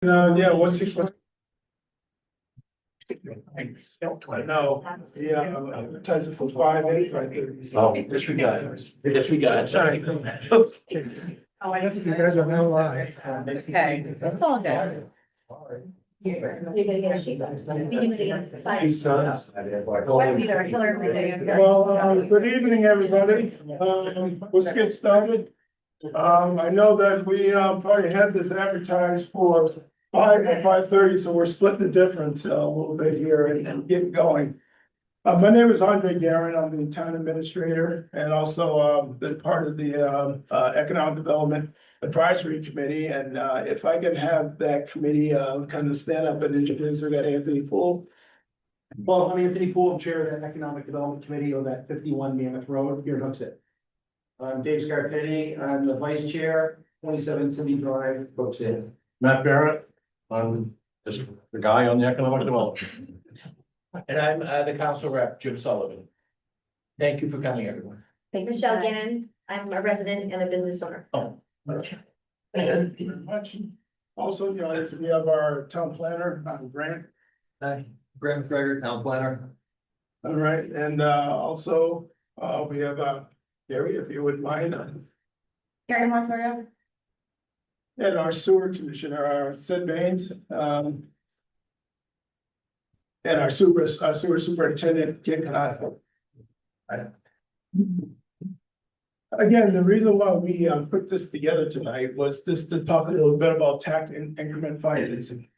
Yeah, what's he? No, yeah, I'm advertising for 5 8 Oh, disregard, disregard, sorry. Oh, I don't. You guys are now live. Okay, that's all good. Well, good evening, everybody. Let's get started. I know that we probably had this advertised for 5 and 5:30, so we're splitting the difference a little bit here and getting going. My name is Guerin. I'm the town administrator and also been part of the Economic Development Advisory Committee. And if I can have that committee kind of stand up and introduce, we got Anthony Poole. Well, I'm Anthony Poole, I'm chair of the Economic Development Committee on that 51 Mammoth Road here in Hooksett. I'm Dave Scarpetti, I'm the vice chair, 27 Cindy Drive, Hooksett. Matt Barrett, I'm just the guy on the economic development. And I'm the council rep, Jim Sullivan. Thank you for coming, everyone. Michelle Guerin, I'm a resident and a business owner. Oh. Thank you very much. Also, in the audience, we have our town planner, Grant. Hi, Grant McGregor, town planner. All right, and also we have Gary, if you wouldn't mind. Gary Montoya. And our sewer commissioner, Sid Baines, and our sewer superintendent, Kim Kanato. Again, the reason why we put this together tonight was just to talk a little bit about tax increment financing.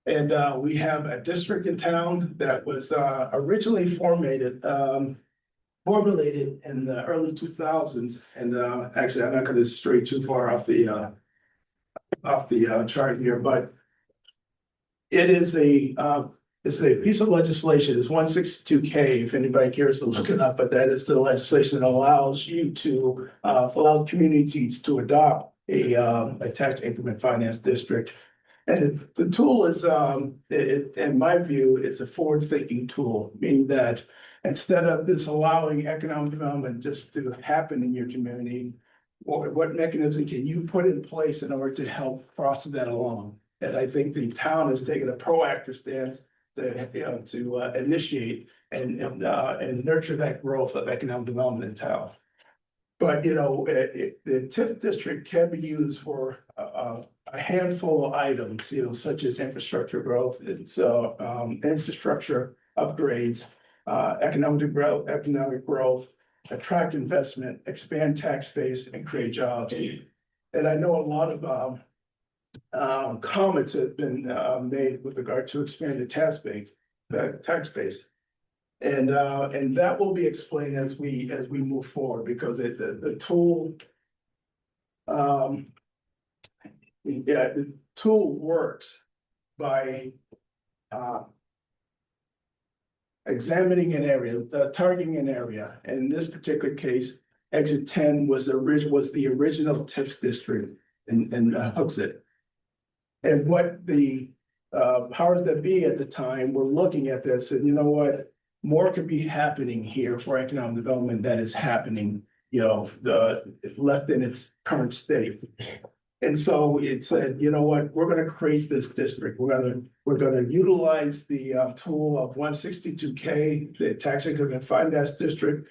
And we have a district in town that was originally formulated in the early 2000s. And actually, I'm not going to stray too far off the chart here, but it is it's a piece of legislation. It's 162K, if anybody cares to look it up, but that is the legislation that allows you to allow communities to adopt a tax increment finance district. And the tool is, in my view, is a forward-thinking tool, meaning that instead of this allowing economic development just to happen in your community, what mechanism can you put in place in order to help process that along? And I think the town has taken a proactive stance to initiate and nurture that growth of economic development in town. But the TIF district can be used for a handful of items, such as infrastructure growth. It's infrastructure upgrades, economic growth, attract investment, expand tax base, and create jobs. And I know a lot of comments have been made with regard to expanded tax base. And that will be explained as we move forward, because the tool the tool works by examining an area, targeting an area. In this particular case, exit 10 was the original TIF district in Hooksett. And what the powers that be at the time were looking at this, and you know what, more can be happening here for economic development that is happening, left in its current state. And so it said, you know what, we're going to create this district. We're going to utilize the tool of 162K, the tax increment finance district,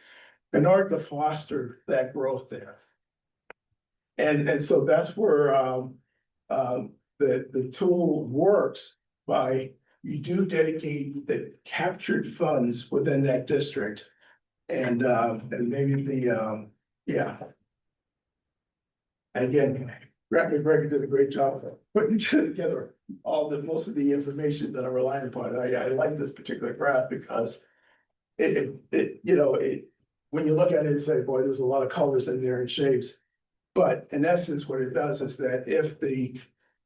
in order to foster that growth there. And so that's where the tool works by, you do dedicate the captured funds within that district. And maybe again, Grant McGregor did a great job of putting together most of the information that I'm relying upon. I like this particular graph because it when you look at it and say, boy, there's a lot of colors in there and shapes. But in essence, what it does is that if the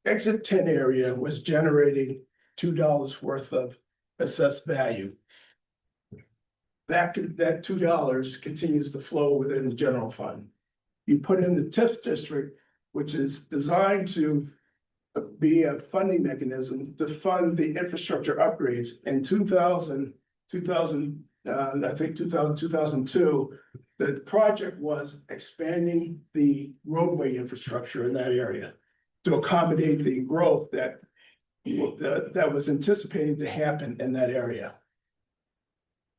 exit 10 area was generating $2 worth of assessed value, that $2 continues to flow within the general fund. You put in the TIF district, which is designed to be a funding mechanism to fund the infrastructure upgrades. In 2002, the project was expanding the roadway infrastructure in that area. to accommodate the growth that was anticipated to happen in that area.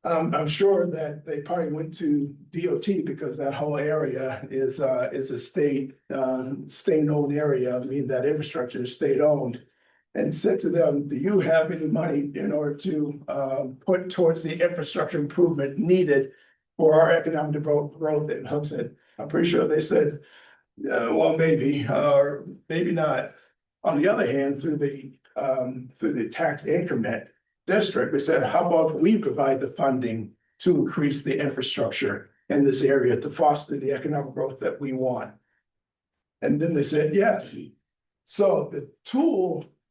I'm sure that they probably went to DOT because that whole area is a state-owned area, I mean, that infrastructure is state-owned. And said to them, do you have any money in order to put towards the infrastructure improvement needed for our economic growth in Hooksett? I'm pretty sure they said, well, maybe, or maybe not. On the other hand, through the tax increment district, we said, how about if we provide the funding to increase the infrastructure in this area to foster the economic growth that we want? And then they said, yes. So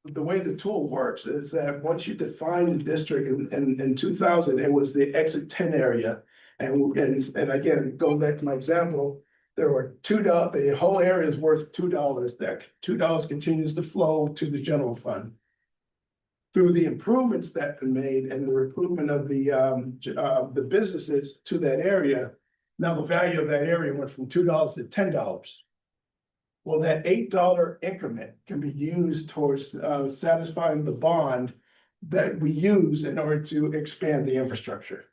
the way the tool works is that once you define the district in 2000, it was the exit 10 area. And again, going back to my example, there were $2, the whole area is worth $2. That $2 continues to flow to the general fund. Through the improvements that been made and the improvement of the businesses to that area, now the value of that area went from $2 to $10. Well, that $8 increment can be used towards satisfying the bond that we use in order to expand the infrastructure.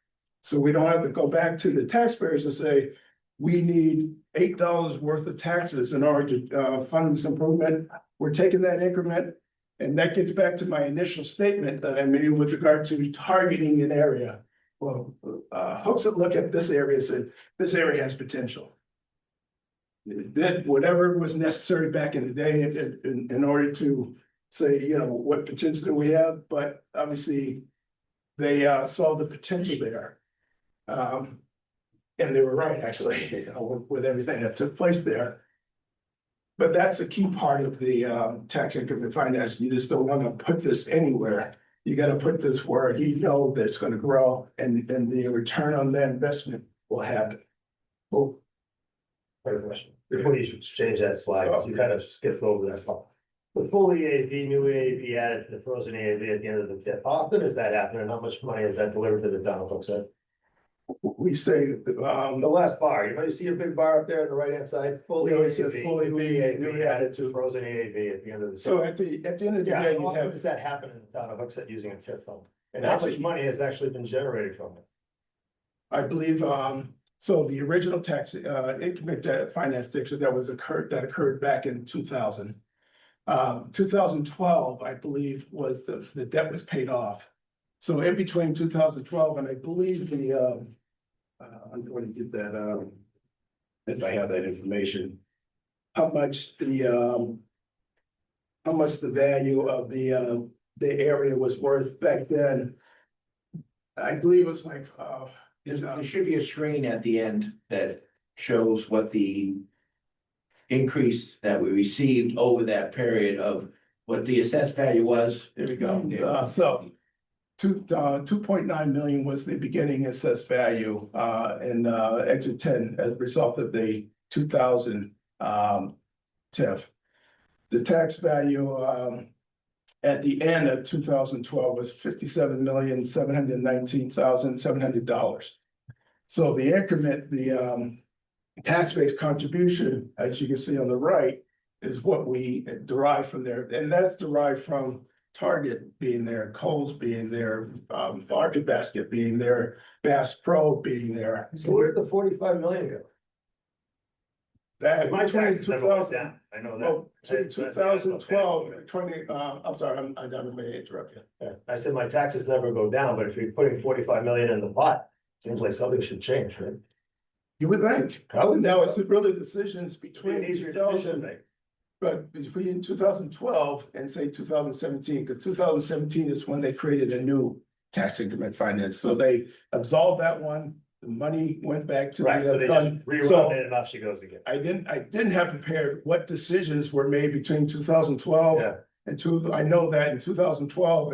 So we don't have to go back to the taxpayers and say, we need $8 worth of taxes in order to fund this improvement. We're taking that increment, and that gets back to my initial statement that I made with regard to targeting an area. Well, Hooksett look at this area and said, this area has potential. Did whatever was necessary back in the day in order to say, what potential do we have, but obviously they saw the potential there. And they were right, actually, with everything that took place there. But that's a key part of the tax increment financing. You just don't want to put this anywhere. You got to put this where that it's going to grow and the return on that investment will happen. Well, Question. Before you change that slide, 'cause you kind of skipped over that part. The full EAV, new EAV added to the frozen EAV at the end of the TIF. How often is that happening? And how much money is that delivered to the town of Hooksett? we say, The last bar, you see a big bar up there on the right hand side? Full We always said EAV, full new EAV, EAV added to frozen EAV at the end of the. so at the end of the Yeah, day, how you often have, does that happen in the town of Hooksett using a TIF fund? And how much Actually- money has actually been generated from it? I believe, so the original tax increment finance district that occurred back in 2000. 2012, I believe, was the debt was paid off. So in between 2012 and I believe I'm going to get that, if I have that information. How much the value of the area was worth back then. I believe it was like, There should be a screen at the end that shows what the increase that we received over that period of what the assessed value was. here we go. So 2.9 million was the beginning assessed value in exit 10 as a result of the 2000 TIF. The tax value at the end of 2012 was $57,719,700. So the increment, the tax-based contribution, as you can see on the right, is what we derive from there. And that's derived from Target being there, Kohl's being there, Market Basket being there, Bass Pro being there. So where did the 45 million go? That My between taxes never went 2000, down, I know well, that. between 2012 and 20, I'm sorry, I don't mean to interrupt you. Yeah, I said my taxes never go down, but if you're putting 45 million in the pot, seems like something should change, right? You would think. I would Now, think it's really decisions Be an between easier 2000, decision to make. but between 2012 and say 2017, because 2017 is when they created a new tax increment finance. So they absolved that one, the money went back to Right, so the they fund. just So rerun it and off she goes again. I didn't have prepared what decisions were made between 2012 Yeah, and I know that in 2012,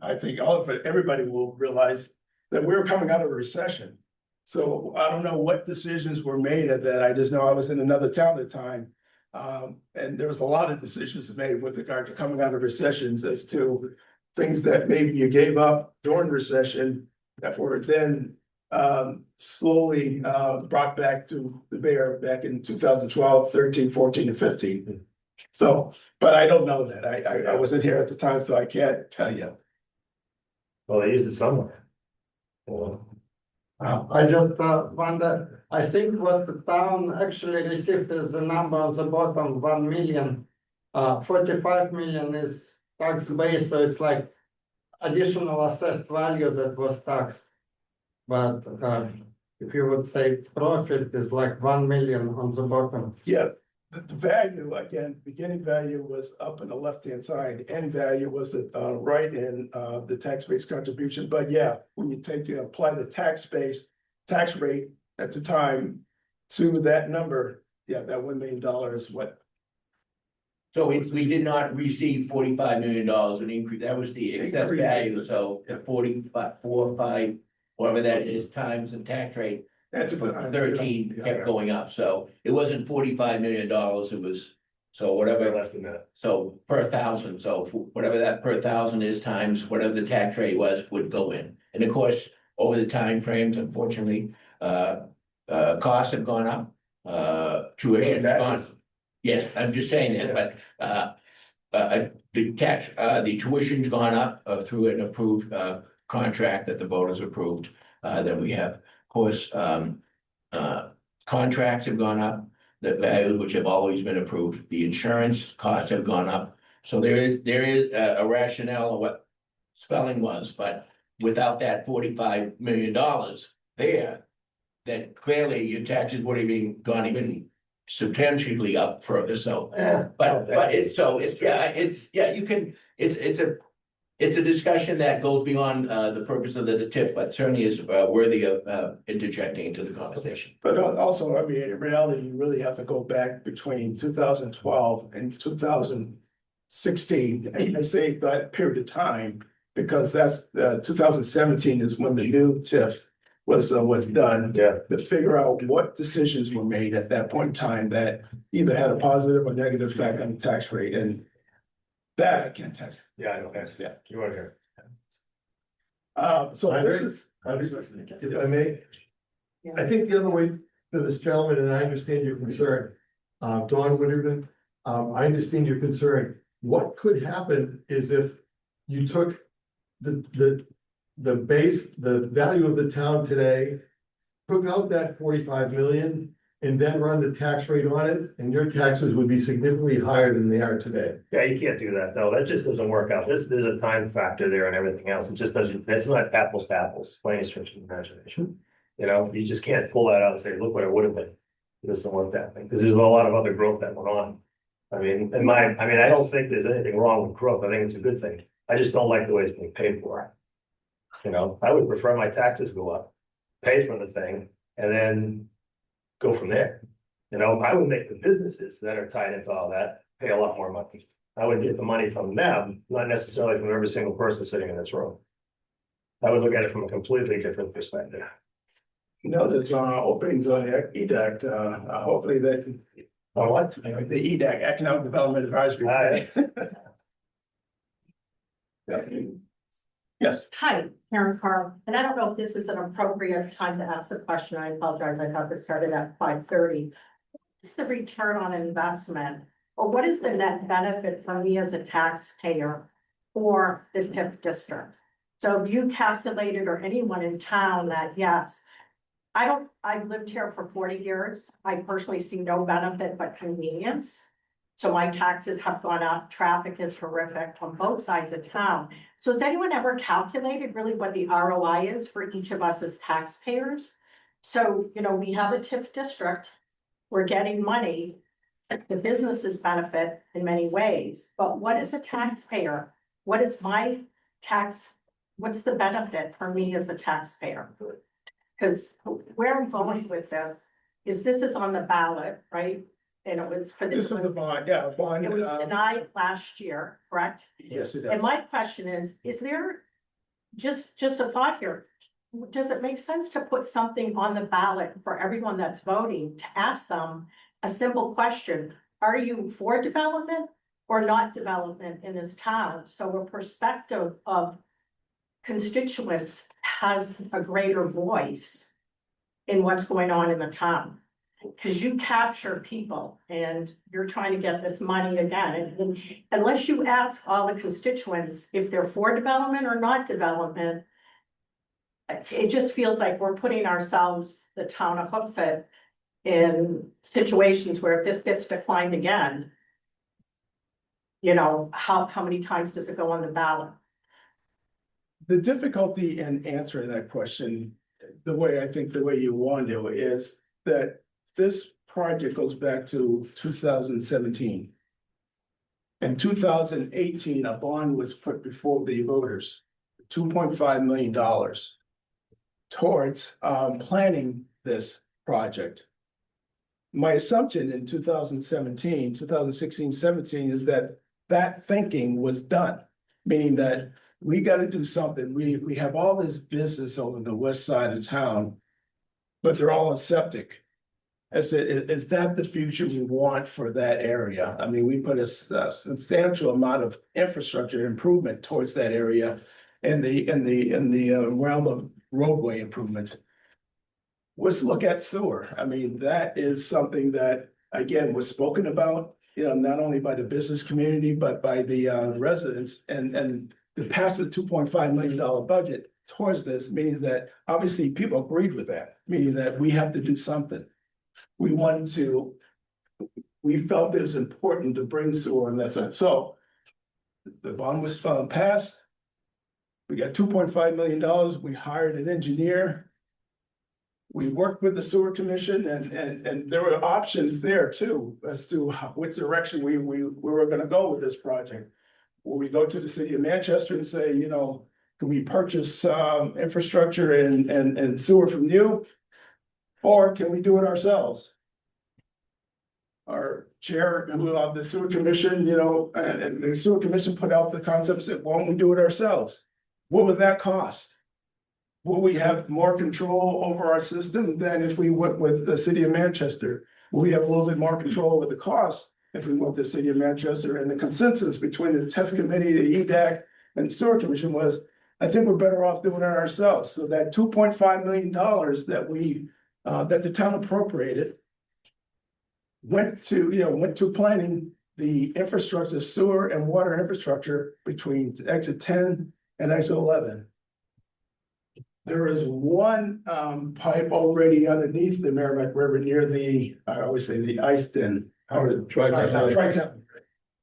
I think everybody will realize that we were coming out of a recession. So I don't know what decisions were made at that. I just know I was in another town at the time. And there was a lot of decisions made with regard to coming out of recessions as to things that maybe you gave up during recession that were then slowly brought back to the bear back in 2012, 13, 14, and 15. So, but I don't know that. I wasn't here at the time, so I can't tell you. Well, they use it somewhere. Well, I just wonder, I think what the town actually received is the number on the bottom, 1 million. 45 million is tax base, so it's like additional assessed value that was taxed. But if you would say profit is like 1 million on the bottom. Yeah, the value, again, beginning value was up on the left-hand side, end value was the right in the tax base contribution. But yeah, when you apply the tax rate at the time to that number, yeah, that $1 million is what. So we did not receive $45 million in increase, that was the excess Increase. value, so the 45, whatever that is, times the tax rate. That's For about 13 kept going up, so it wasn't $45 million, it was, so whatever, less than that. so per thousand, so whatever that per thousand is times whatever the tax rate was would go in. And of course, over the time frames, unfortunately, costs have gone up, tuition's gone. Yes, I'm just saying that, but the tuition's gone up through an approved contract that the voters approved. Then we have, of course, contracts have gone up, the values which have always been approved, the insurance costs have gone up. So there is a rationale of what spelling was, but without that $45 million there, then clearly your taxes would have gone even substantially up further, so. But you can, it's a discussion that goes beyond the purpose of the TIF, but certainly is worthy of interjecting into the conversation. But also, I mean, in reality, you really have to go back between 2012 and 2016. And I say that period of time because that's 2017 is when the new TIF was done. Yeah. To figure out what decisions were made at that point in time that either had a positive or negative effect on the tax rate, and that I can't tell you. Yeah, I know, Yeah. you want to hear. So I this agree. is. If I may, I think the other way for this gentleman, and I understand your concern, Dawn Winterman, I understand your concern. What could happen is if you took the base, the value of the town today, took out that 45 million and then run the tax rate on it, and your taxes would be significantly higher than they are today. Yeah, you can't do that though. That just doesn't work out. There's a time factor there and everything else. It just doesn't, it's not apples to apples, plain stretch of imagination. You know, you just can't pull that out and say, look what it would have been. It doesn't work that way, because there's a lot of other growth that went on. I mean, I don't think there's anything wrong with growth. I think it's a good thing. I just don't like the way it's being paid for. You know, I would prefer my taxes go up, pay for the thing, and then go from there. You know, I would make the businesses that are tied into all that pay a lot more money. I would get the money from them, not necessarily from every single person sitting in this room. I would look at it from a completely different perspective. You know, there's openings on the EDAC, hopefully that. On what? The EDAC, Economic Development Advisory. Committee. Yes. Hi, Karen Carl, and I don't know if this is an appropriate time to ask the question. I apologize. I thought this started at 5:30. What's the return on investment? Or what is the net benefit for me as a taxpayer for the TIF district? So have you calculated, or anyone in town, that yes, I've lived here for 40 years. I personally see no benefit but convenience. So my taxes have gone up, traffic is horrific on both sides of town. So has anyone ever calculated really what the ROI is for each of us as taxpayers? So, you know, we have a TIF district, we're getting money, the businesses benefit in many ways, but what is a taxpayer? What is my tax, what's the benefit for me as a taxpayer? Because where I'm going with this is on the ballot, right? And it was for This is a bond, yeah, bond. it was denied last year, correct? Yes, it And is. my question is there, just a thought here, does it make sense to put something on the ballot for everyone that's voting, to ask them a simple question? Are you for development or not development in this town? So a perspective of constituents has a greater voice in what's going on in the town. Because you capture people and you're trying to get this money again. And unless you ask all the constituents if they're for development or not development, it just feels like we're putting ourselves, the town of Hooksett, in situations where if this gets declined again, you know, how many times does it go on the ballot? The difficulty in answering that question, the way you want to, is that this project goes back to 2017. In 2018, a bond was put before the voters, $2.5 million towards planning this project. My assumption in 2016, 17 is that thinking was done, meaning that we got to do something. We have all this business over the west side of town, but they're all in septic. I said, is that the future we want for that area? I mean, we put a substantial amount of infrastructure improvement towards that area in the realm of roadway improvements. Let's look at sewer. I mean, that is something that, again, was spoken about, you know, not only by the business community, but by the residents. And to pass the $2.5 million budget towards this means that obviously people agreed with that, meaning that we have to do something. We felt it was important to bring sewer in that sense. So the bond was passed. We got $2.5 million. We hired an engineer. We worked with the sewer commission and there were options there too, as to which direction we were gonna go with this project. Will we go to the city of Manchester and say, you know, can we purchase infrastructure and sewer from you? Or can we do it ourselves? Our chair of the sewer commission, you know, and the sewer commission put out the concept, said, why don't we do it ourselves? What would that cost? Will we have more control over our system than if we went with the city of Manchester? Will we have a little bit more control over the cost if we went to the city of Manchester? And the consensus between the TIF committee, the EDAC, and the sewer commission was, I think we're better off doing it ourselves. So that $2.5 million that the town appropriated went to planning the infrastructure, sewer and water infrastructure between exit 10 and exit 11. There is one pipe already underneath the Merrimack River near the, I always say the ice den. Tri-town.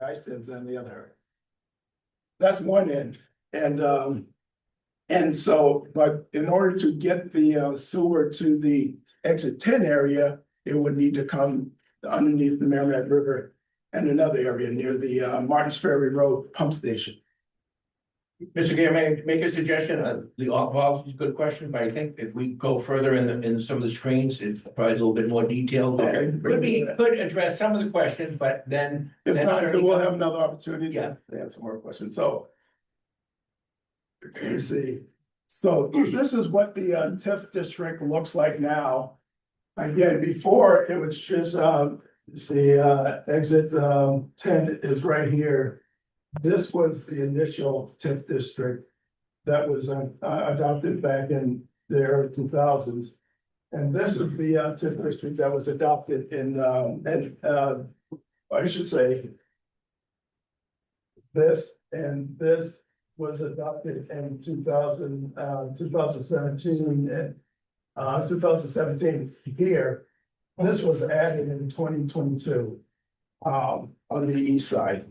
Ice den's on the other. That's one end. And so, but in order to get the sewer to the exit 10 area, it would need to come underneath the Merrimack River and another area near the Martins Ferry Road pump station. Mr. Guerin, may I make a suggestion? The all is a good question, but I think if we go further in some of the screens, it's probably a little bit more detailed. Okay. Could address some of the questions, but then. If not, we'll have another opportunity Yeah. to answer more questions. So let me see. So this is what the TIF district looks like now. Again, before it was just exit 10 is right here. This was the initial TIF district that was adopted back in the early 2000s. And this is the TIF district that was adopted in, I should say, this and this was adopted in 2017 and 2017 here. This was added in 2022 on the east side.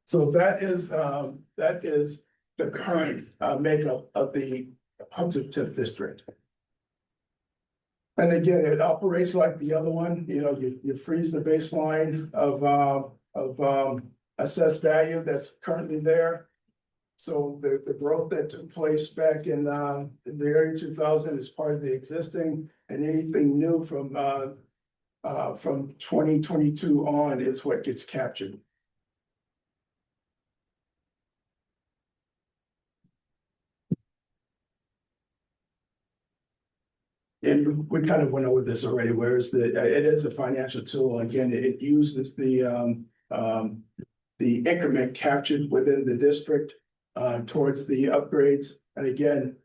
So that is the current makeup of the Hooksett TIF district. And again, it operates like the other one. You know, you freeze the baseline of assessed value that's currently there. So the growth that took place back in the early 2000 is part of the existing, and anything new from 2022 on is what gets captured. And we kind of went over this already, whereas it is a financial tool. Again, it uses the increment captured within the district towards the upgrades. And again,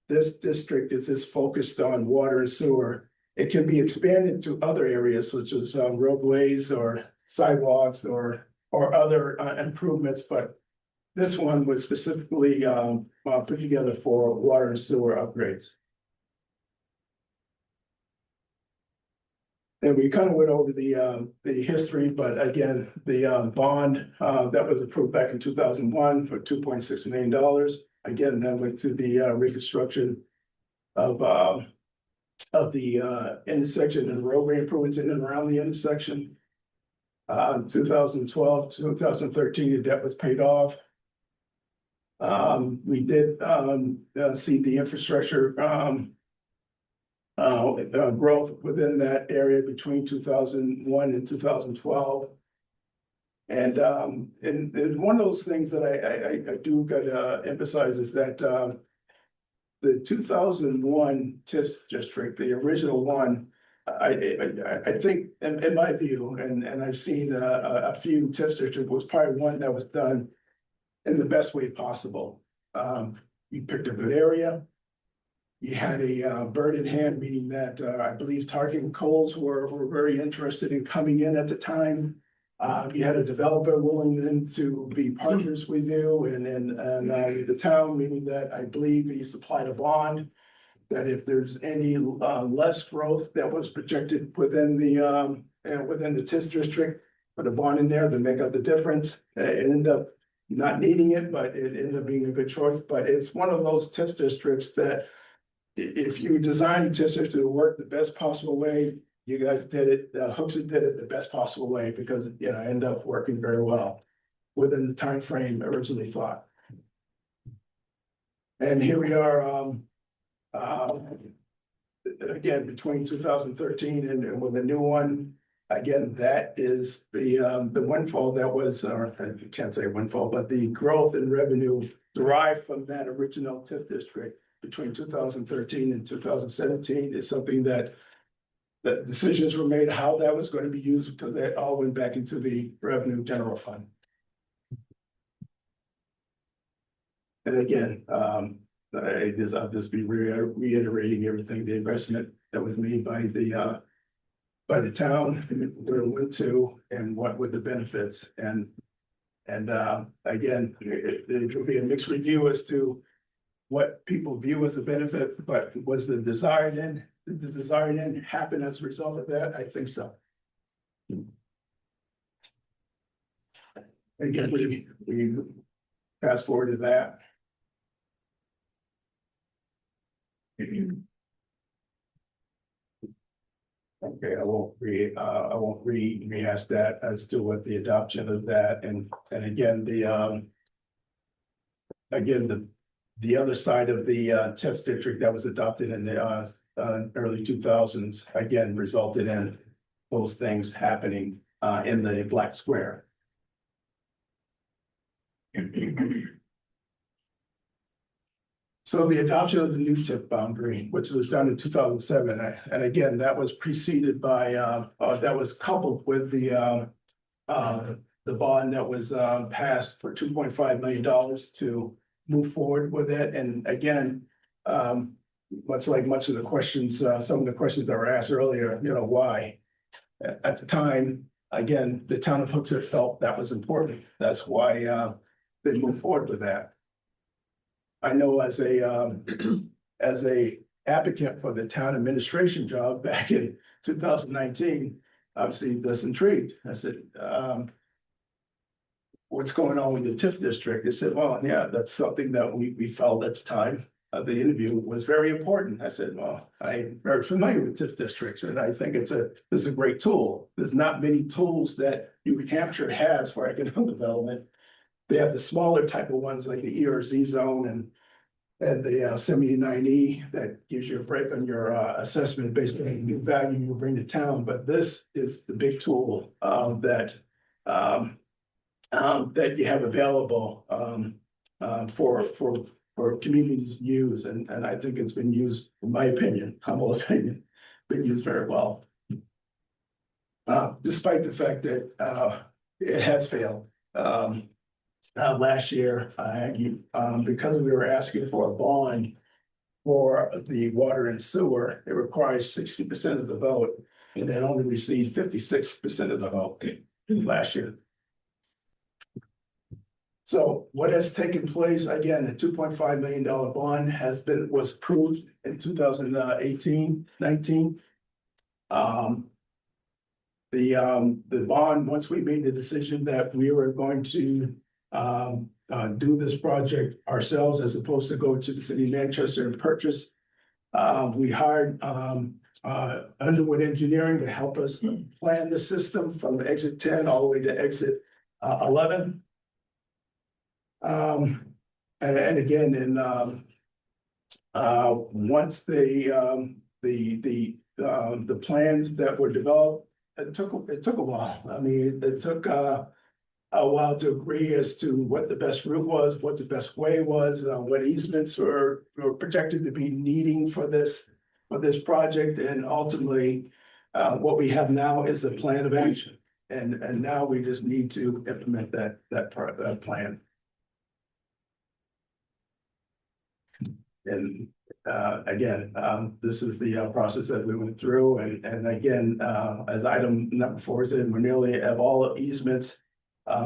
this district is focused on water and sewer. it can be expanded to other areas such as roadways or sidewalks or other improvements, but this one was specifically put together for water and sewer upgrades. And we kind of went over the history, but again, the bond that was approved back in 2001 for $2.6 million. Again, that went to the reconstruction of the intersection and roadway improvements in and around the intersection. 2012, 2013, the debt was paid off. We did see the infrastructure growth within that area between 2001 and 2012. And one of those things that I do gotta emphasize is that the 2001 TIF district, the original one, I think in my view, and I've seen a few TIF districts, was probably one that was done in the best way possible. You picked a good area. You had a bird in hand, meaning that I believe Target and Coles were very interested in coming in at the time. You had a developer willing then to be partners with you and the town, meaning that I believe he supplied a bond. That if there's any less growth that was projected within the TIF district, put a bond in there to make up the difference. It ended up not needing it, but it ended up being a good choice. But it's one of those TIF districts that if you design a TIF district to work the best possible way, you guys did it, Hooksett did it the best possible way because it ended up working very well within the time frame originally thought. And here we are, again, between 2013 and with the new one. Again, that is the windfall that was, or I can't say windfall, but the growth in revenue derived from that original TIF district between 2013 and 2017 is something that decisions were made how that was going to be used because that all went back into the revenue general fund. And again, I'll just be reiterating everything, the investment that was made by the town, where it went to, and what were the benefits. And again, it will be a mixed review as to what people view as a benefit, but was the desired end? Did the desired end happen as a result of that? I think so. Again, we fast forward to that. Okay, I won't rehash that as to what the adoption of that and again the other side of the TIF district that was adopted in the early 2000s again resulted in those things happening in the black square. So the adoption of the new TIF boundary, which was done in 2007, and again, that was preceded by, that was coupled with the bond that was passed for $2.5 million to move forward with it. And again, much of the questions, some of the questions that were asked earlier, why? At the time, again, the town of Hooksett felt that was important. That's why they moved forward with that. I know as a applicant for the town administration job back in 2019, obviously this intrigued. I said, what's going on with the TIF district? They said, well, yeah, that's something that we felt at the time of the interview was very important. I said, well, I'm very familiar with TIF districts, and I think it's a great tool. There's not many tools that New Hampshire has for economic development. They have the smaller type of ones like the ERZ zone and the 79E that gives you a break on your assessment based on the new value you bring to town. But this is the big tool that you have available for communities to use, and I think it's been used, in my opinion, humble opinion, been used very well. Despite the fact that it has failed. Last year, because we were asking for a bond for the water and sewer, it requires 60% of the vote, and it only received 56% of the vote last year. So what has taken place, again, the $2.5 million bond was approved in 2018-19. The bond, once we made the decision that we were going to do this project ourselves as opposed to go to the city of Manchester and purchase, we hired Underwood Engineering to help us plan the system from exit 10 all the way to exit 11. And again, once the plans that were developed, it took a while. I mean, it took a while to agree as to what the best route was, what the best way was, what easements were projected to be needing for this project, and ultimately, what we have now is a plan of action, and now we just need to implement that plan. And again, this is the process that we went through, and again, as item number 4 said, we nearly have all easements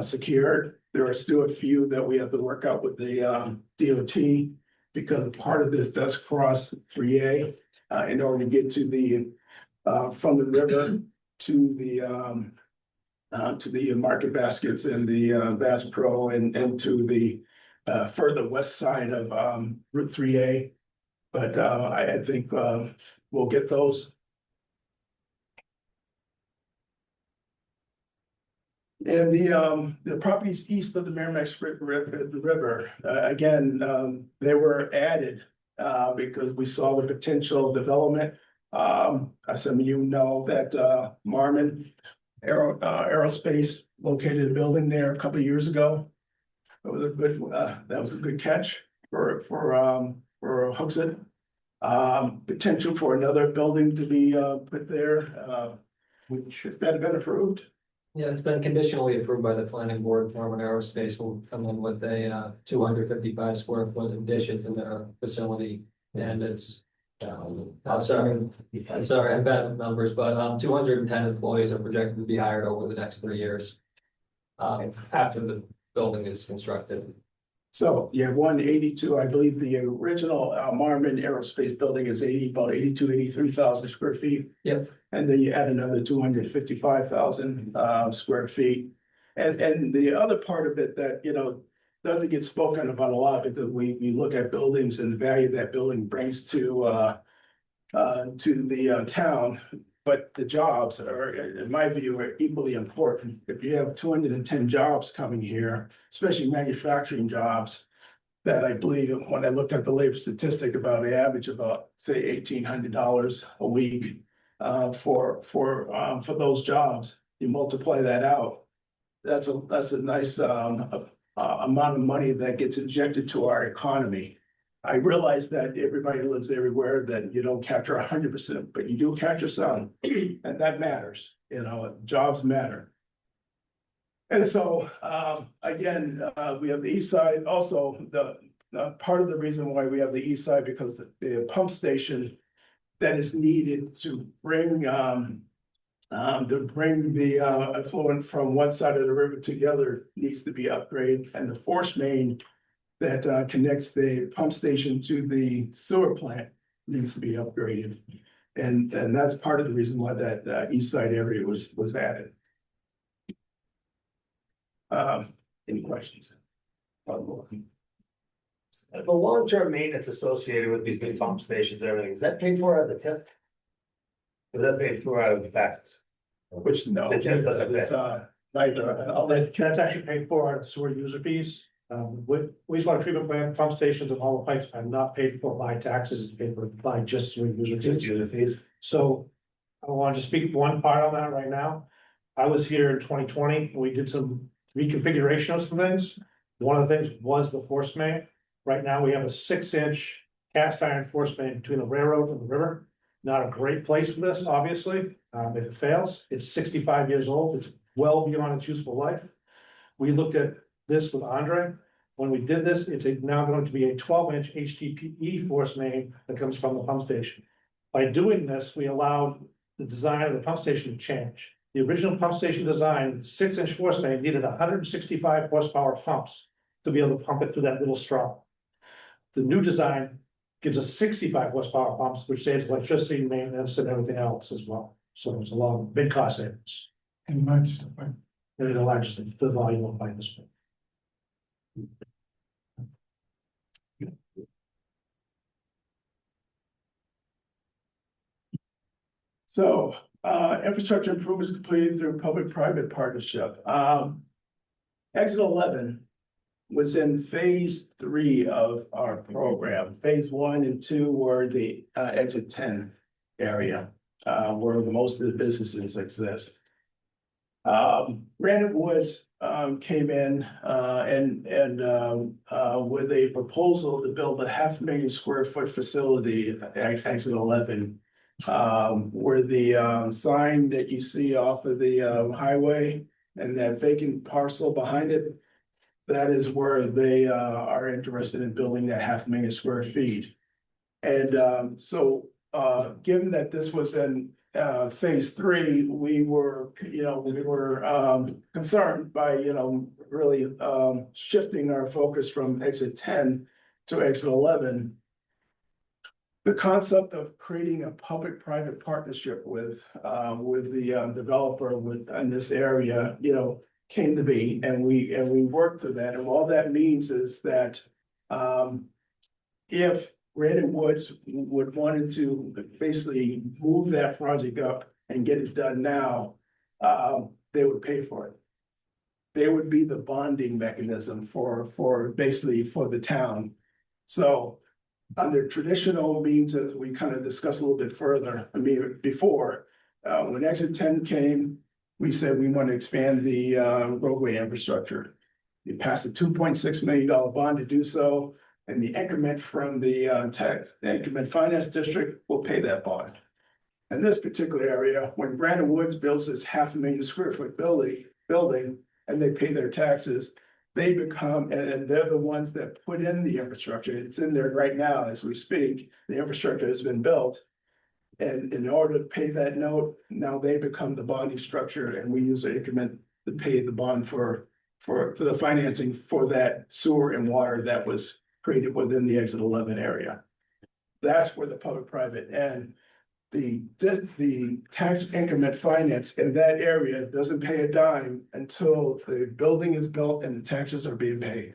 secured. There are still a few that we have to work out with the DOT, because part of this does cross 3A in order to get to the from the river to the market baskets and the Bass Pro and to the further west side of Route 3A. But I think we'll get those. And the properties east of the Merrimack River, again, they were added because we saw the potential development. As some of you know, that Marmon Aerospace located a building there a couple of years ago. It was a good, that was a good catch for Hooksett. Potential for another building to be put there, which has that been approved? Yeah, it's been conditionally approved by the planning board. Marmon Aerospace will come in with a 255 square foot addition to their facility, and it's sorry, I'm bad with numbers, but 210 employees are projected to be hired over the next 3 years after the building is constructed. So you have 182, I believe the original Marmon Aerospace building is about 83,000 square feet. Yep. And then you add another 255,000 square feet. And the other part of it that, you know, doesn't get spoken about a lot, because we look at buildings and the value that building brings to the town. But the jobs are, in my view, are equally important. If you have 210 jobs coming here, especially manufacturing jobs, that I believe when I looked at the labor statistic, about an average about, say, $1,800 a week for those jobs, you multiply that out. That's a nice amount of money that gets injected to our economy. I realize that everybody lives everywhere, that you don't capture 100%, but you do capture some, and that matters. You know, jobs matter. And so, again, we have the east side. Also, the part of the reason why we have the east side, because the pump station that is needed to bring the affluent from one side of the river to the other needs to be upgraded, and the force main that connects the pump station to the sewer plant needs to be upgraded. And that's part of the reason why that east side area was added. Any questions? The long-term maintenance associated with these new pump stations and everything, is that paid for out of the TIF? Is that paid for out of the taxes? Which, no, The TIF doesn't it's neither. I'll let That's actually paid for out of sewer user fees. Wastewater treatment plant, pump stations, and all the pipes are not paid for by taxes, it's paid for by just sewer user Just fees. user fees. So I want to speak one part on that right now. I was here in 2020, we did some reconfiguration of some things. One of the things was the force main. Right now, we have a 6-inch cast iron force main between the railroad and the river. Not a great place for this, obviously. If it fails, it's 65 years old, it's well beyond its useful life. We looked at this with Andre. When we did this, it's now going to be a 12-inch HDPE force main that comes from the pump station. By doing this, we allowed the design of the pump station to change. The original pump station design, the 6-inch force main, needed 165 horsepower pumps to be able to pump it through that little straw. The new design gives us 65 horsepower pumps, which saves electricity, maintenance, and everything else as well. So it's a lot of big cost savings. And not just, And it enlarges the volume of pipe as well. so, infrastructure improvements completed through public-private partnership. Exit 11 was in phase 3 of our program. Phase 1 and 2 were the exit 10 area, where most of the businesses exist. Granite Woods came in with a proposal to build a 500,000 square foot facility at exit 11. Where the sign that you see off of the highway and that vacant parcel behind it, that is where they are interested in building that 500,000 square feet. And so given that this was in phase 3, we were concerned by really shifting our focus from exit 10 to exit 11. The concept of creating a public-private partnership with the developer in this area, came to be, and we worked to that. And all that means is that if Granite Woods wanted to basically move that project up and get it done now, they would pay for it. They would be the bonding mechanism for basically for the town. So under traditional means, as we kind of discussed a little bit further, before, when exit 10 came, we said we want to expand the roadway infrastructure. We passed a $2.6 million bond to do so, and the increment from the Tax Increment Finance District will pay that bond. In this particular area, when Granite Woods builds this 500,000 square foot building, and they pay their taxes, they become, and they're the ones that put in the infrastructure. It's in there right now as we speak. The infrastructure has been built. And in order to pay that note, now they become the bonding structure, and we use the increment to pay the bond for the financing for that sewer and water that was created within the exit 11 area. That's where the public-private and the tax increment finance in that area doesn't pay a dime until the building is built and the taxes are being paid.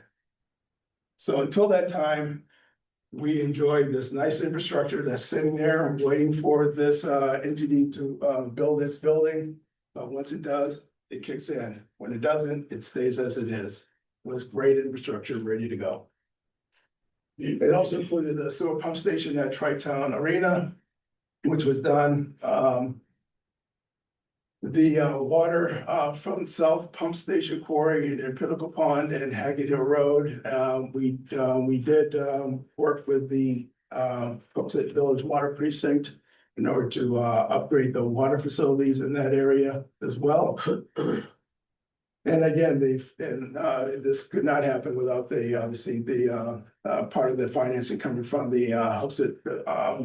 So until that time, we enjoy this nice infrastructure that's sitting there waiting for this entity to build its building. But once it does, it kicks in. When it doesn't, it stays as it is. With great infrastructure ready to go. It also included the sewer pump station at Tri-Town Arena, which was done. The water from South Pump Station Quarry in Pinnacle Pond and Haggard Hill Road. We did work with the Hooksett Village Water Precinct in order to upgrade the water facilities in that area as well. And again, this could not happen without obviously the part of the financing coming from the Hooksett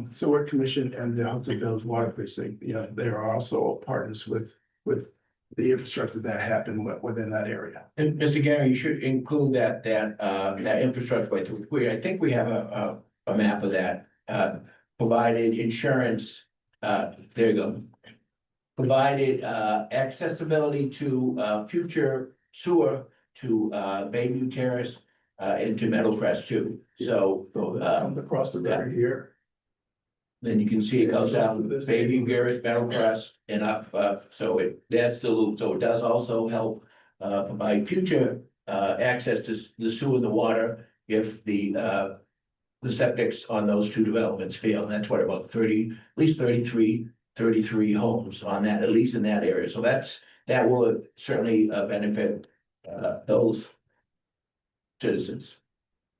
Sewer Commission and the Hooksett Village Water Precinct. They are also partners with the infrastructure that happened within that area. And Mr. Guerin, you should include that infrastructure. I think we have a map of that, provided insurance, there you go. Provided accessibility to future sewer to Bayview Terrace and to Meadowcrest too. So Across the river here. then you can see it goes out Bayview, Guerin, Meadowcrest and up. So that's the loop. So it does also help provide future access to the sewer and the water if the septics on those two developments fail. That's what, about 30, at least 33 homes on that, at least in that area. So that will certainly benefit those citizens.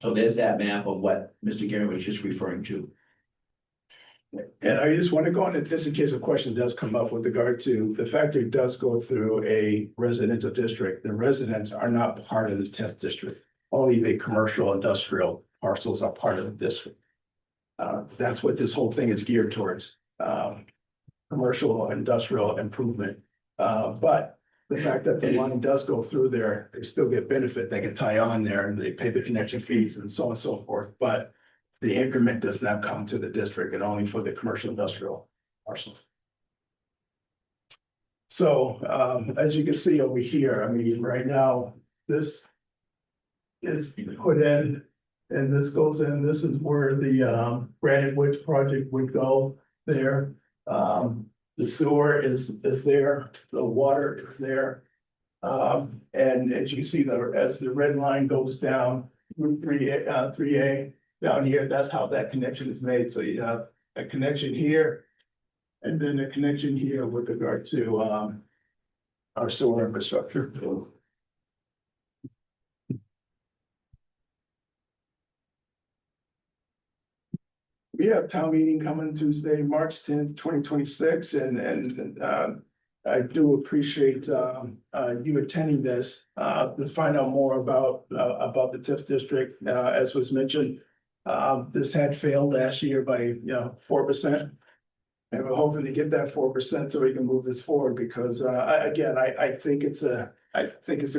So there's that map of what Mr. Guerin was just referring to. And I just want to go on, just in case a question does come up with regard to the factory does go through a residential district. The residents are not part of the TIF district. only the commercial industrial parcels are part of the district. That's what this whole thing is geared towards, commercial industrial improvement. But the fact that the line does go through there, they still get benefit, they can tie on there and they pay the connection fees and so on and so forth, but the increment does not come to the district and only for the commercial industrial parcels. So, as you can see over here, I mean, right now, this is put in, and this goes in, this is where the, Granite Woods project would go there. The sewer is there, the water is there. And as you can see, as the red line goes down, Route 3A, down here, that's how that connection is made. So you have a connection here. And then a connection here with regard to, our sewer infrastructure. We have town meeting coming Tuesday, March 10th, 2026, and I do appreciate you attending this to find out more about the TIF district. As was mentioned, this had failed last year by 4%. And we're hoping to get that 4% so we can move this forward because I think it's a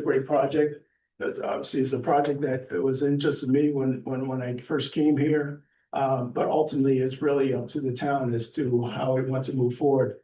great project. But obviously, it's a project that was interested me when I first came here. But ultimately, it's really up to the town as to how it wants to move forward.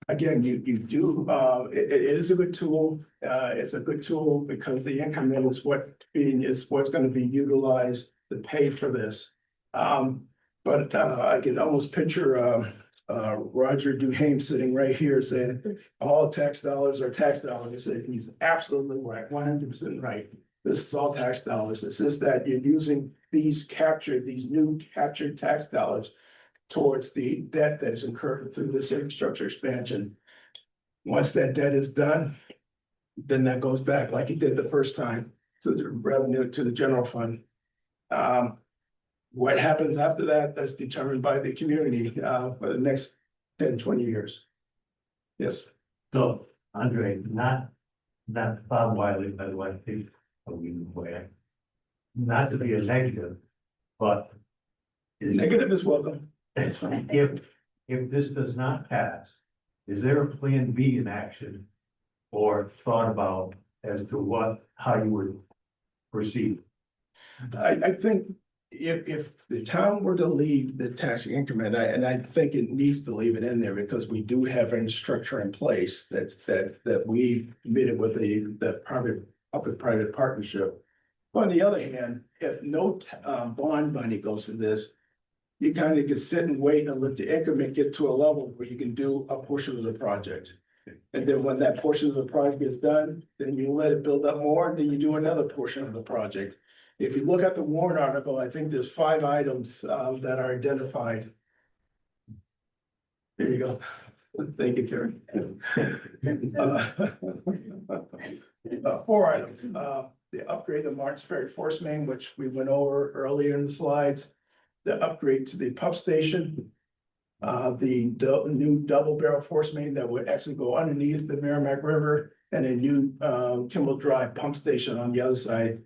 Again, it is a good tool. It's a good tool because the increment is what's going to be utilized to pay for this. But I can almost picture Roger Duhame sitting right here saying all tax dollars are tax dollars. And he's absolutely right, 100% right. This is all tax dollars. It's just that you're using these new captured tax dollars towards the debt that is incurred through this infrastructure expansion. Once that debt is done, then that goes back like it did the first time to the revenue, to the general fund. What happens after that, that's determined by the community for the next 10, 20 years. Yes. So, Andre, not Bob Wiley, by the way, not to be a negative, but Negative is welcome. that's fine. If this does not pass, is there a plan B in action or thought about as to how you would proceed? I think if the town were to leave the tax increment, and I think it needs to leave it in there because we do have infrastructure in place that we committed with the public-private partnership. On the other hand, if no bond money goes to this, you kind of can sit and wait and let the increment get to a level where you can do a portion of the project. And then when that portion of the project is done, then you let it build up more, and then you do another portion of the project. If you look at the warrant article, I think there's 5 items that are identified. There you go. Thank you, Karen. 4 items. The upgrade of Martins Ferry Force Main, which we went over earlier in the slides. The upgrade to the pump station. The new double barrel force main that would actually go underneath the Merrimack River, and a new Kimball Drive pump station on the other side.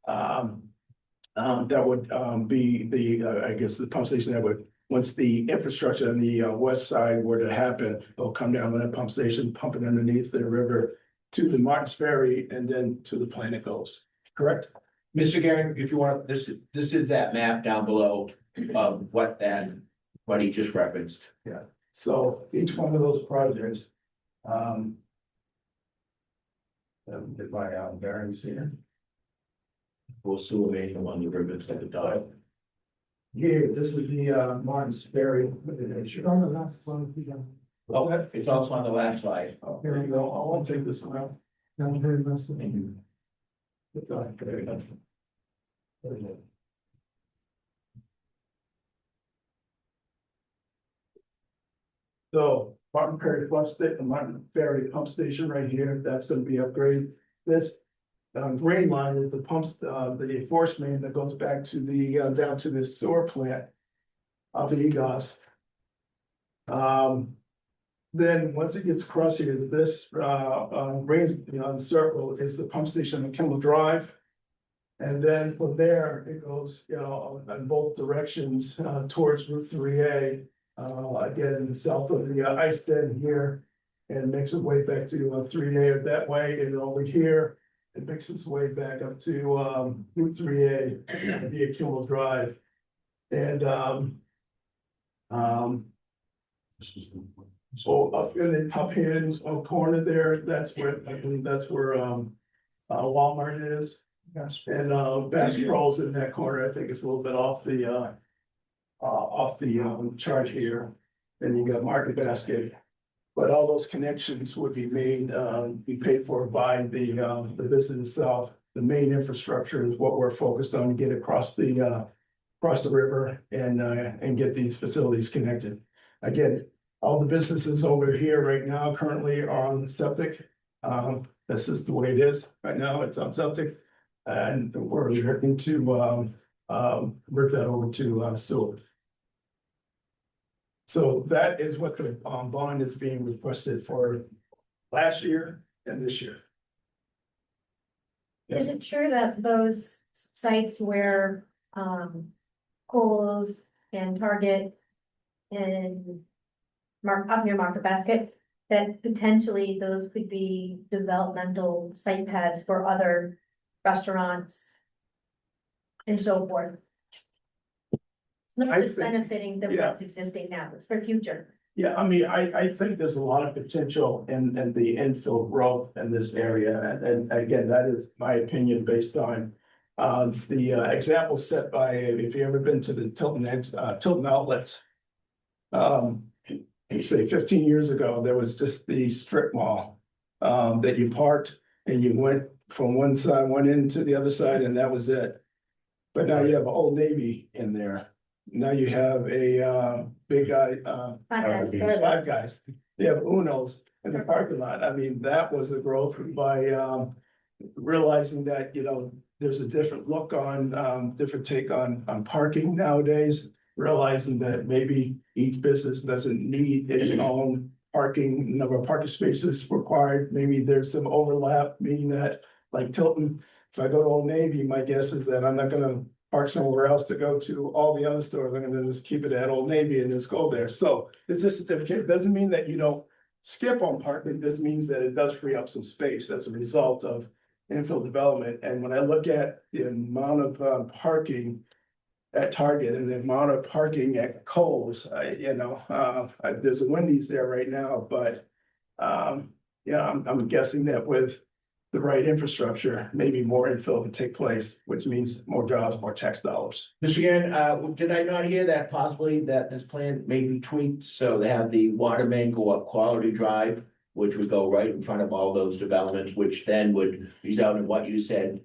That would be the pump station that would, once the infrastructure on the west side were to happen, they'll come down to that pump station, pump it underneath the river to the Martins Ferry, and then to the plant it goes. Correct? Mr. Guerin, if you want, this is that map down below of what he just referenced. Yeah. So each one of those projects, did my bearings here. We'll sewer main along the river to the dive. Here, this is the Martins Ferry. On the last one. Oh, it's also on the last slide. Oh, here we go. I won't take this one out. Down here, that's the thing. There we go. So Martin Ferry pump station right here, that's gonna be upgraded. This green line is the pumps, the force main that goes back to the down to the sewer plant of the EGOS. Then once it gets across here, this circle is the pump station on Kimball Drive. And then from there, it goes, you know, in both directions, towards Route 3A. Again, south of the ice den here, and makes its way back to 3A that way, and over here. It makes its way back up to Route 3A via Kimmel Drive. And so up in the top hand corner there, that's where, I believe that's where Walmart is. Yes. And Bass Pro's in that corner, I think it's a little bit off the chart here. Then you got Market Basket. But all those connections would be made, be paid for by the business itself. The main infrastructure is what we're focused on to get across the river and get these facilities connected. Again, all the businesses over here right now currently are on septic. This is the way it is right now. It's on septic. And we're looking to work that over to sewer. So that is what the bond is being requested for last year and this year. Is it true that those sites where, Kohl's and Target and up near Market Basket, that potentially those could be developmental site pads for other restaurants and so forth? It's not I just think- benefiting the yeah. what's existing now, it's for future. Yeah, I mean, I think there's a lot of potential in the infill growth in this area. And again, that is my opinion based on the example set by, if you ever been to the Tilton outlets. Say 15 years ago, there was just the strip mall that you parked and you went from one side, one end to the other side, and that was it. But now you have Old Navy in there. Now you have a big guy, Five Guys. You have Uno's in the parking lot. I mean, that was a growth by realizing that, you know, there's a different look on, different take on parking nowadays. Realizing that maybe each business doesn't need its own parking, number of parking spaces required. Maybe there's some overlap, meaning that like Tilton, if I go to Old Navy, my guess is that I'm not gonna park somewhere else to go to all the other stores. I'm gonna just keep it at Old Navy and just go there. So it's just a certificate. It doesn't mean that you don't skip on parking. This means that it does free up some space as a result of infill development. And when I look at the amount of parking at Target and the amount of parking at Kohl's, there's a Wendy's there right now, but I'm guessing that with the right infrastructure, maybe more infill would take place, which means more jobs, more tax dollars. Mr. Guerin, did I not hear that possibly that this plan may be tweaked, so they have the water main go up Quality Drive, which would go right in front of all those developments, which then would result in what you said,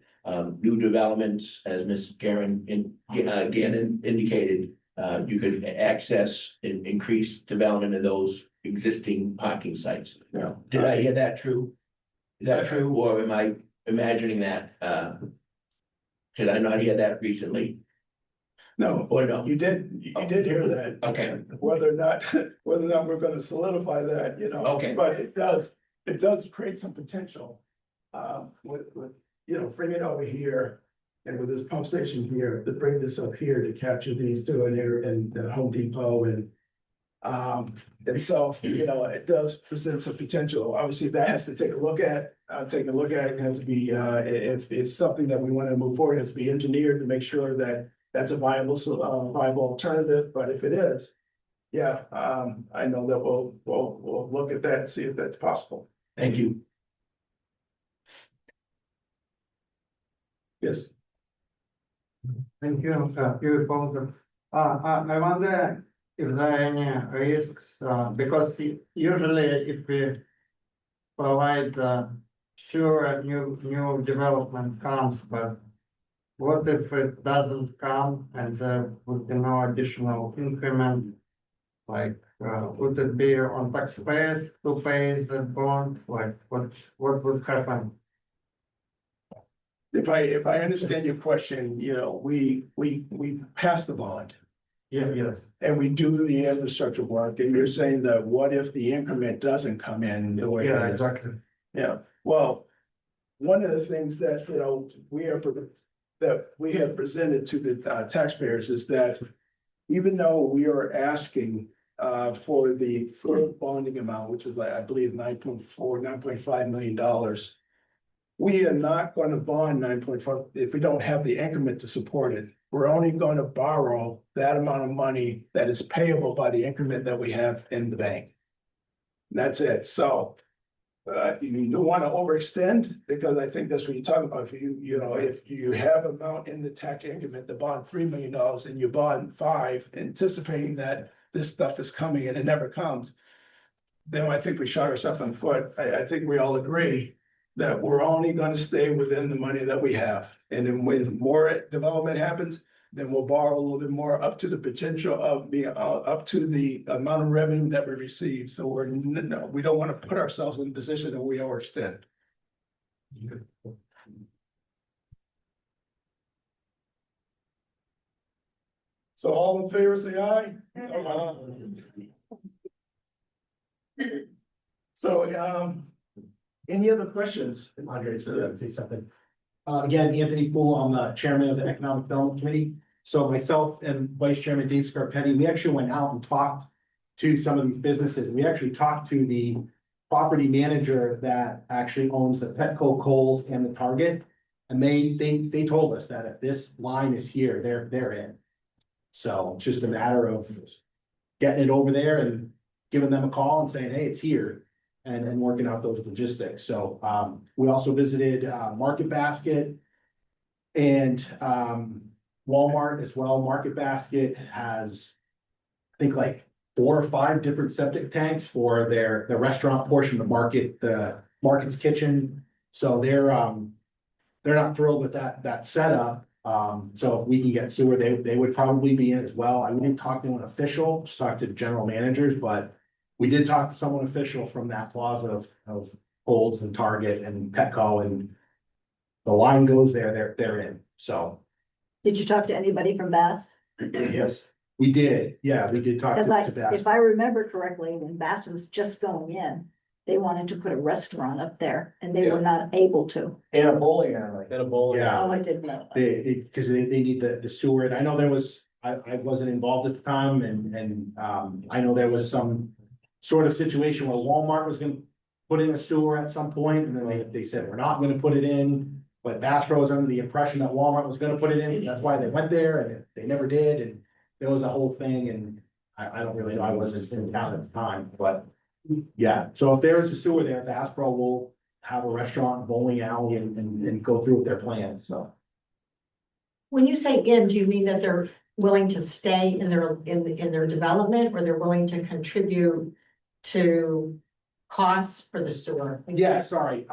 new developments, as Ms. Guerin indicated, you could access and increase development of those existing parking sites. Yeah. Did I hear that true? Is that true, or am I imagining that? Did I not hear that recently? No, Or no? you did hear that. Okay. Whether or not we're gonna solidify that, Okay. but it does create some potential. With bring it over here and with this pump station here, to bring this up here to capture these two in here and Home Depot and itself, it does present some potential. Obviously, that has to take a look at, it has to be, if it's something that we want to move forward, it has to be engineered to make sure that that's a viable alternative, but if it is, yeah, I know that we'll look at that and see if that's possible. Thank you. Yes. Thank you, Paul. I wonder if there are any risks, because usually if we provide sure new development comes, but what if it doesn't come and there would be no additional increment? Like, would it be on taxpayers to pay that bond? Like, what would happen? If I understand your question, we pass the bond. Yeah, yes. And we do the infrastructure work, and you're saying that what if the increment doesn't come in the way it Yeah, is? exactly. Yeah, well, one of the things that, we are that we have presented to the taxpayers is that even though we are asking for the full bonding amount, which is like, I believe, $9.5 million. We are not going to bond 9.5 if we don't have the increment to support it. We're only going to borrow that amount of money that is payable by the increment that we have in the bank. That's it. So you don't want to overextend, because I think that's what you're talking about. If you have amount in the tax increment to bond $3 million and you bond 5, anticipating that this stuff is coming and it never comes, then I think we shot ourselves in the foot. I think we all agree that we're only going to stay within the money that we have. And then when more development happens, then we'll borrow a little bit more up to the potential of being up to the amount of revenue that we receive. So we don't want to put ourselves in a position that we overextend. So all in favor, say aye. So, any other questions? Andre, so say something. Again, Anthony Poole, I'm the chairman of the Economic Development Committee. So myself and Vice Chairman Dave Scarpetti, we actually went out and talked to some of these businesses. We actually talked to the property manager that actually owns the Petco, Kohl's, and the Target. And they told us that if this line is here, they're in. So it's just a matter of getting it over there and giving them a call and saying, hey, it's here. And working out those logistics. So we also visited Market Basket and Walmart as well. Market Basket has, I think, like 4 or 5 different septic tanks for their restaurant portion of the Market's Kitchen. So they're not thrilled with that setup. So if we can get sewer, they would probably be in as well. I wouldn't talk to an official, just talk to general managers, but we did talk to someone official from that plaza of Kohl's and Target and Petco, and the line goes there, they're in, so. Did you talk to anybody from Bass? Yes. We did, yeah, we did talk to Because Bass. if I remember correctly, when Bass was just going in, they wanted to put a restaurant up there and they were not able to. And a bowling alley. And a bowling. Yeah. Oh, I didn't know. Because they need the sewer, and I know there was, I wasn't involved at the time, and I know there was some sort of situation where Walmart was gonna put in a sewer at some point, and then they said, we're not gonna put it in. But Bass Pro was under the impression that Walmart was gonna put it in, that's why they went there, and they never did, and there was a whole thing, and I don't really know, I wasn't in town at the time, but. Yeah, so if there is a sewer there, Bass Pro will have a restaurant, bowling alley, and go through with their plans, so. When you say in, do you mean that they're willing to stay in their development, or they're willing to contribute to costs for the sewer? Yeah, sorry,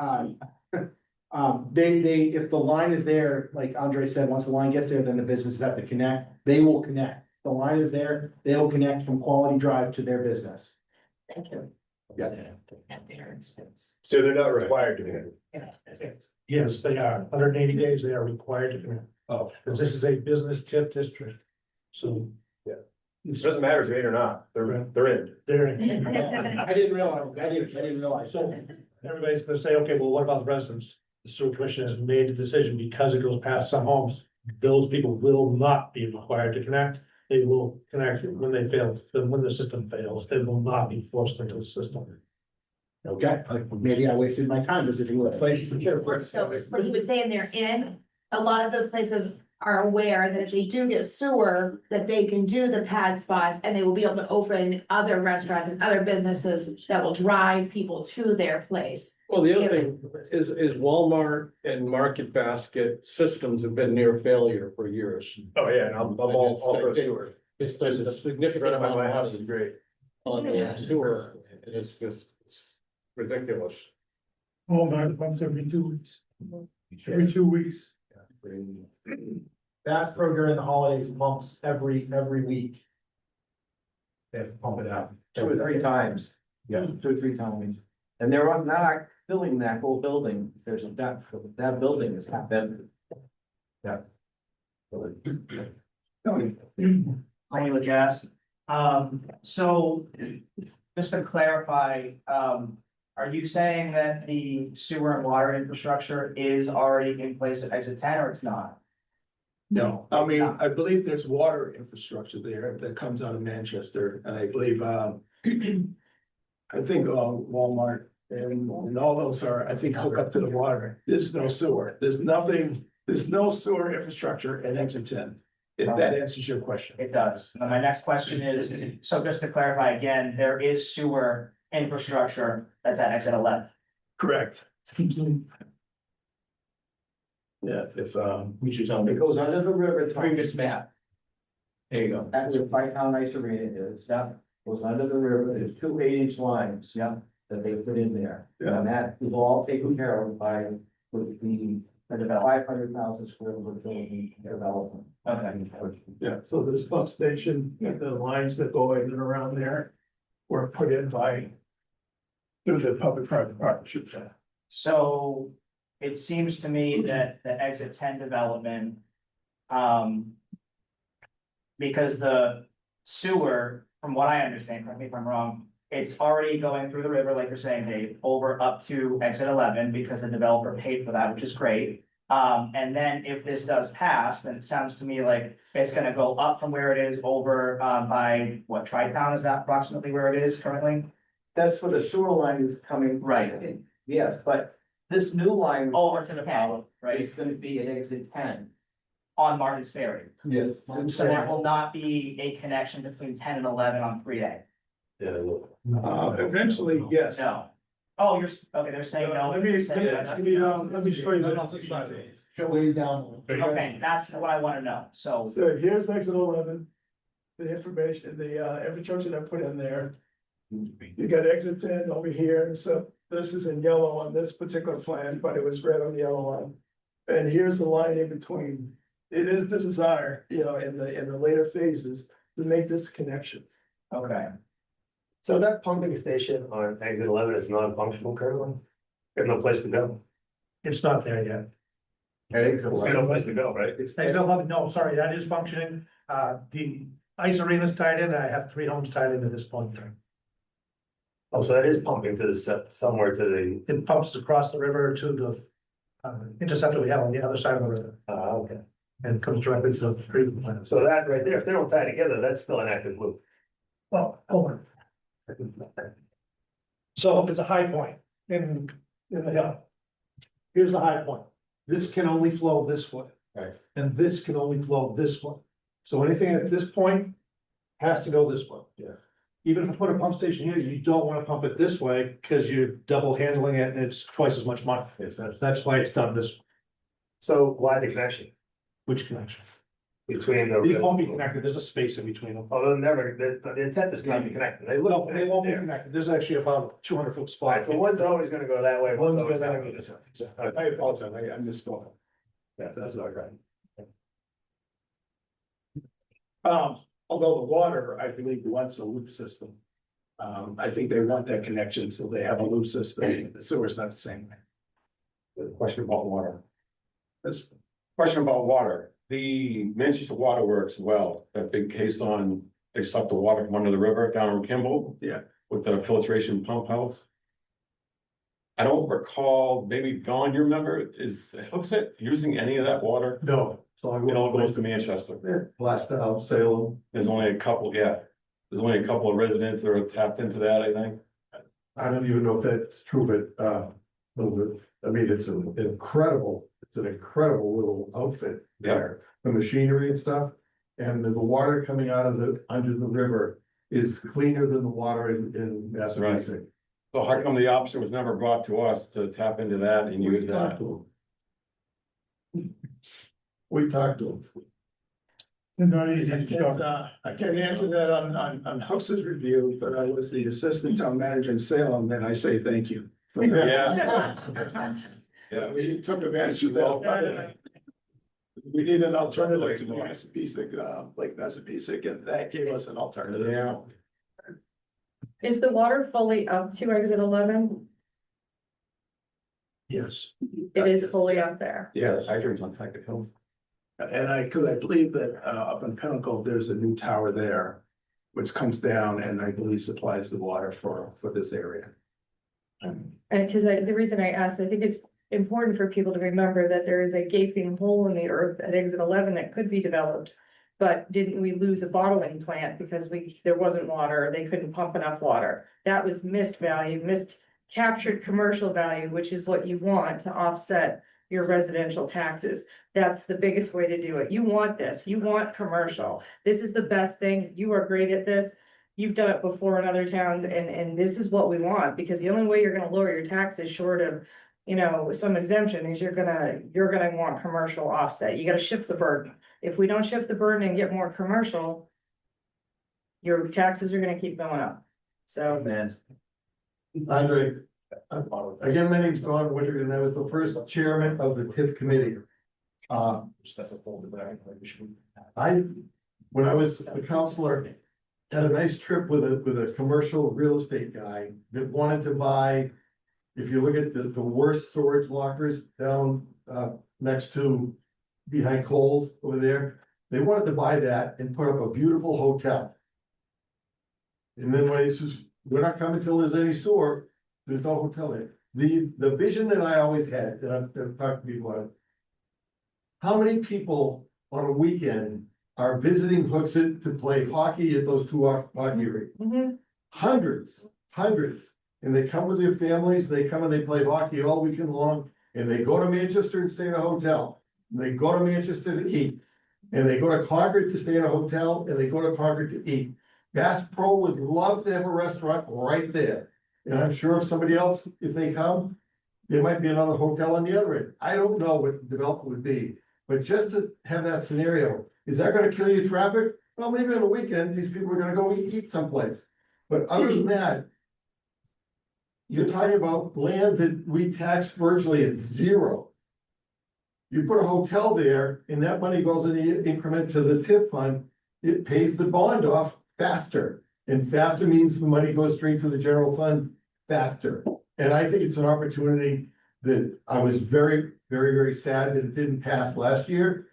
if the line is there, like Andre said, once the line gets there, then the businesses have to connect, they will connect. The line is there, they will connect from Quality Drive to their business. Thank you. Yeah. So they're not required to connect. Yes, they are. 180 days, they are required to connect. Oh, Because this is a business TIF district. So it doesn't matter if they're in or not, they're in. they're in. I didn't realize. So everybody's gonna say, okay, well, what about the residents? The sewer commission has made the decision because it goes past some homes. Those people will not be required to connect. They will connect when they fail, when the system fails. They will not be forced into the system. Okay, maybe I wasted my time visiting the place. So what he was saying, they're in, a lot of those places are aware that if they do get sewer, that they can do the pad spots and they will be able to open other restaurants and other businesses that will drive people to their place. Well, the other thing is Walmart and Market Basket systems have been near failure for years. Oh, yeah, and I'm all for a sewer. There's a significant Right by amount my of house money is great. on the sewer, and it's just it's ridiculous. Oh, man, once every 2 weeks. Every 2 weeks. Bass Pro during the holidays pumps every week. They have to pump it out. 2 or 3 times. Yeah. 2 or 3 times. And they're not filling that whole building. There's that building is half empty. Yeah. Playing with gas. So just to clarify, are you saying that the sewer and water infrastructure is already in place at exit 10 or it's not? No, I mean, I believe there's water infrastructure there that comes out of Manchester, and I believe, I think, Walmart and all those are, I think, hooked up to the water. There's no sewer. There's nothing, there's no sewer infrastructure at exit 10. If that answers your question. It does. Now, my next question is, so just to clarify again, there is sewer infrastructure that's at exit 11. Correct. Yeah, if, Which is on It the goes under the river. previous map. There you go. That's where Five Town Ice Arena is, yeah, goes under the river, there's two 8-inch lines, yeah, that they put in there. Yeah. And that is all taken care of by, with the, about 500,000 square foot building development. Okay. yeah, so this pump station, the lines that go in and around there were put in by through the public-private partnership. So it seems to me that the exit 10 development, because the sewer, from what I understand, correct me if I'm wrong, it's already going through the river, like you're saying, Dave, over up to exit 11 because the developer paid for that, which is great. And then if this does pass, then it sounds to me like it's gonna go up from where it is over by what, Tri-Town, is that approximately where it is currently? That's where the sewer line is coming. Right. Yes, but this new line. Over to the panel, right, Is gonna be at exit 10. on Martin's Ferry. Yes. So there will not be a connection between 10 and 11 on 3A? Eventually, yes. No. Oh, okay, they're saying no. Let me show you that. Show way down. Okay, that's what I wanna know, so, So here's exit 11. The information, the infrastructure I put in there. You got exit 10 over here, so this is in yellow on this particular plan, but it was red on the yellow line. And here's the line in between. It is the desire, in the later phases, to make this connection. okay. So that pumping station on exit 11 is non-functional currently? There's no place to go. It's not there yet. There's no place to go, right? Exit 11, no, sorry, that is functioning. The ice arena's tied in. I have 3 homes tied in at this point in time. Oh, so that is pumping to somewhere to the, It pumps across the river to the interceptor we have on the other side of the river okay. and comes directly to the treatment plant. So that right there, if they don't tie together, that's still an active loop. Well, hold on. So it's a high point in the hill. Here's the high point. This can only flow this way. Right. And this can only flow this way. So anything at this point has to go this way. Yeah. Even if I put a pump station here, you don't want to pump it this way because you're double handling it and it's twice as much money. Yes, That's why it's done this, so why the connection which connection? between the? These won't be connected. There's a space in between them. Oh, they'll never, the intent is not to be connected. They No, look. they won't be there. connected. There's actually about a 200-foot Right, spot. so one's always gonna go that way, One's one's always gonna gonna go go this way. I apologize, I misspoke. Yeah, that's all right. Although the water, I believe, wants a loop system. I think they want that connection, so they have a loop system. The sewer's not the same. Question about water. That's, Question about water. The Manchester Water Works well, that big case on, they suck the water from under the river down in Kimball. Yeah. With the filtration pump house. I don't recall, maybe Dawn, you remember, is Hooksett using any of that water? No, so I It all will goes to Manchester. blast out Salem. There's only a couple, yeah. There's only a couple of residents that are tapped into that, I think. I don't even know if that's true, but I mean, it's an incredible little outfit there. The machinery and stuff, and the water coming out of under the river is cleaner than the water in Massachusetts. So how come the option was never brought to us to tap into that and use that? We talked to them. I can't answer that on Hooksett's review, but I was the assistant town manager in Salem, and I say thank you. Yeah. Yeah. We took advantage of that. We need an alternative to the Massabesic, Lake Massabesic, and that gave us an alternative. Yeah. Is the water fully up to exit 11? Yes. It is fully up there. Yeah, the hydrants on Packet Hill. And cause I believe that up in Pinnacle, there's a new tower there. Which comes down and I believe supplies the water for this area. And because the reason I asked, I think it's important for people to remember that there is a gaping hole in the earth at exit 11 that could be developed. But didn't we lose a bottling plant because there wasn't water, or they couldn't pump enough water? That was missed value, missed captured commercial value, which is what you want to offset your residential taxes. That's the biggest way to do it. You want this, you want commercial. This is the best thing. You are great at this. You've done it before in other towns, and this is what we want, because the only way you're gonna lower your taxes short of, you know, some exemption is you're gonna want commercial offset. You gotta shift the burden. If we don't shift the burden and get more commercial, your taxes are gonna keep going up. So. Man. Andre, again, my name's Don Winter, and I was the first chairman of the TIF committee. When I was a counselor, had a nice trip with a commercial real estate guy that wanted to buy, if you look at the worst storage lockers down, next to, behind Kohl's over there, they wanted to buy that and put up a beautiful hotel. And then when he says, we're not coming till there's any sewer, there's no hotel there. The vision that I always had, that I've talked to people about, how many people on a weekend are visiting Hooksett to play hockey at those two hockey rinks? Hundreds. And they come with their families, they come and they play hockey all weekend long, and they go to Manchester and stay in a hotel. And they go to Manchester to eat, and they go to Concord to stay in a hotel, and they go to Concord to eat. Bass Pro would love to have a restaurant right there. And I'm sure if somebody else, if they come, there might be another hotel on the other end. I don't know what the development would be, but just to have that scenario, is that gonna kill your traffic? Well, maybe on the weekend, these people are gonna go eat someplace. But other than that, you're talking about land that we tax virtually at zero. You put a hotel there and that money goes in the increment to the TIF fund, it pays the bond off faster. And faster means the money goes straight to the general fund faster. And I think it's an opportunity that I was very, very, very sad that it didn't pass last year.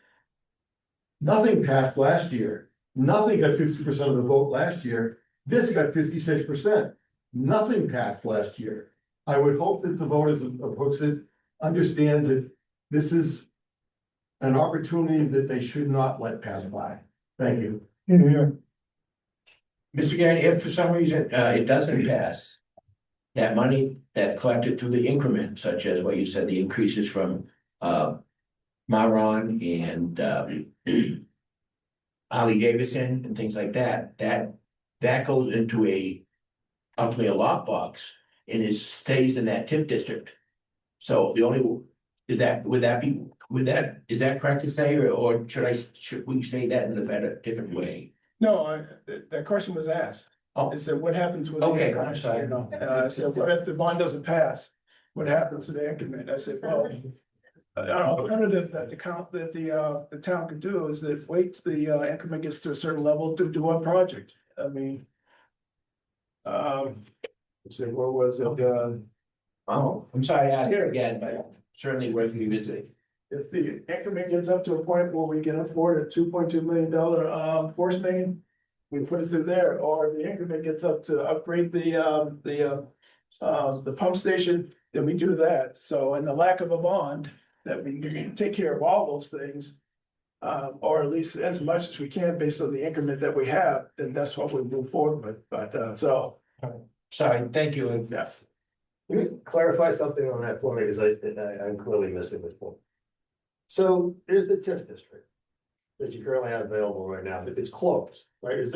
Nothing passed last year. Nothing got 50% of the vote last year. This got 56%. Nothing passed last year. I would hope that the voters of Hooksett understand that this is an opportunity that they should not let pass by. Thank you. Mr. Guerin, if for some reason, it doesn't pass, that money that collected through the increment, such as what you said, the increases from, Maron and, Holly Davidson and things like that, that goes into ultimately a lockbox and it stays in that TIF district. So the only, is that correct to say, or should we say that in a different way? No, that question was asked. Oh. It said, what happens with the Okay, increment? I'm sorry. You know, I said, what if the bond doesn't pass? What happens to the increment? I said, well, an alternative that the town could do is that wait till the increment gets to a certain level to do a project. I mean. Let's see, where was it? Oh, I'm sorry to ask it again, but certainly worth revisiting. If the increment gets up to a point where we can afford a $2.2 million force main, we put it through there, or if the increment gets up to upgrade the pump station, then we do that. So in the lack of a bond, that we can take care of all those things. Or at least as much as we can based on the increment that we have, then that's what we move forward with, but so. Sorry, thank you. Yeah. Let me clarify something on that for me, because I'm clearly missing this point. So there's the TIF district that you currently have available right now, but it's closed, right? There's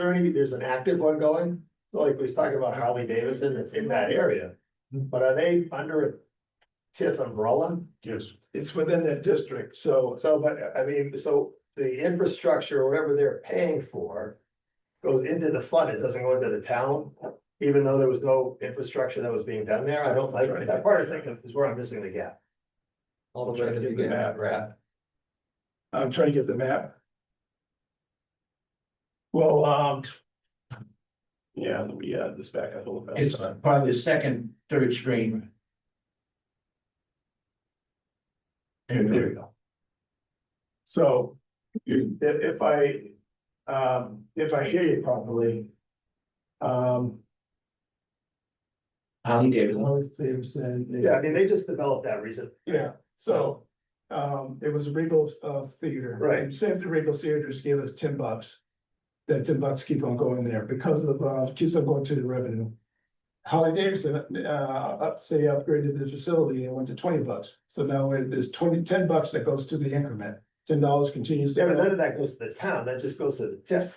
an active one going? So like we was talking about Harley Davidson that's in that area, but are they under a TIF umbrella? Yes. It's within that district, so But I mean, so the infrastructure or whatever they're paying for goes into the fund, it doesn't go into the town? Even though there was no infrastructure that was being done there, I don't like that part of it is where I'm missing the gap. All the way to the beginning, right? I'm trying to get the map. Well, yeah, let me add this back up a little bit. It's probably the second, third string. There we go. So if I hear you properly, Harley Davidson. Harley Davidson. Yeah, I mean, they just developed that recently. Yeah, so, it was Regal, Theater. Right. And same thing, Regal Theaters gave us $10. That $10 keep on going there because of, keeps on going to the revenue. Harley Davidson, upgraded the facility and went to $20. So now there's $10 that goes to the increment. $10 continues to. Yeah, but none of that goes to the town, that just goes to the TIF.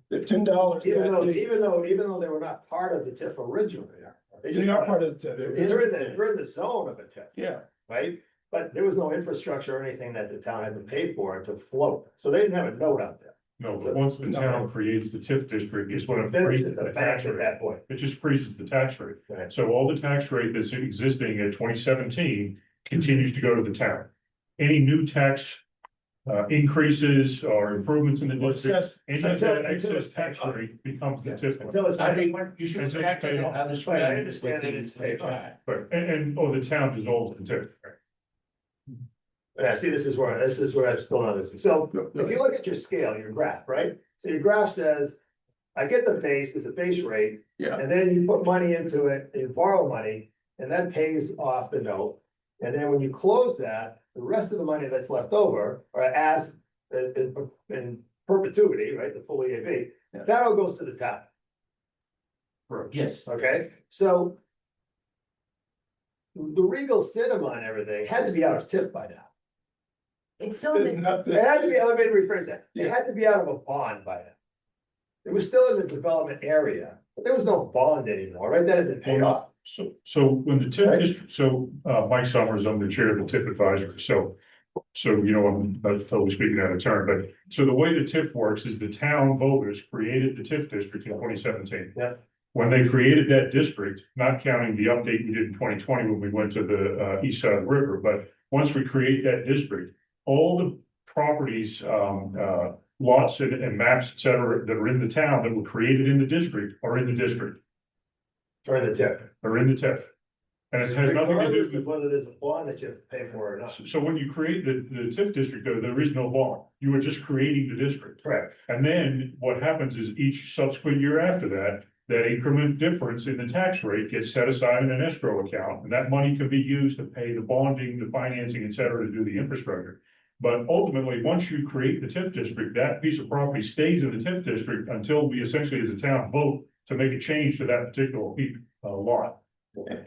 The $10. Even though they were not part of the TIF originally. They are part of the TIF. They're in the zone of a TIF. Yeah. Right? But there was no infrastructure or anything that the town had to pay for it to float, so they didn't have a note out there. No, but once the town creates the TIF district, it's what it Then it's freezes just a the tax bank at rate. that point. It just freezes the tax rate. Right. So all the tax rate that's existing at 2017 continues to go to the town. Any new tax increases or improvements in the district, any of that excess tax rate becomes the TIF. Until it's. I mean, you should Until protect it's paid it off. on this Right, I way. understand that it's paid off. But, the town dissolves the TIF. Yeah, see, this is where I'm still not listening. So if you look at your scale, your graph, right? So your graph says, I get the base, it's a base rate. Yeah. And then you put money into it, you borrow money, and that pays off the note. And then when you close that, the rest of the money that's left over, or as in perpetuity, right, the full EAV, Yeah. that all goes to the town, Yes. okay? So the Regal Cinema and everything had to be out of TIF by now. It's still, There's in nothing- It had to be, let me rephrase that, it Yeah. had to be out of a bond by now. It was still in the development area, but there was no bond anymore, right? That had been paid off. So when the TIF Right. district, Mike Summers, I'm the chair of the TIF advisory, so I'm not totally speaking out of turn, but so the way the TIF works is the town voters created the TIF district in 2017. Yeah. When they created that district, not counting the update we did in 2020 when we went to the east side of the river, but once we create that district, all the properties, lots and maps, et cetera, that are in the town that were created in the district are in the district, Or in the TIF. are in the TIF. And it has nothing to do Regardless with. of whether there's a bond that you have to pay for or not. So when you create the TIF district, though, there is no bond. You are just creating the district. Correct. And then what happens is each subsequent year after that, that increment difference in the tax rate gets set aside in an escrow account. And that money can be used to pay the bonding, the financing, et cetera, to do the infrastructure. But ultimately, once you create the TIF district, that piece of property stays in the TIF district until we essentially as a town vote to make a change to that particular lot.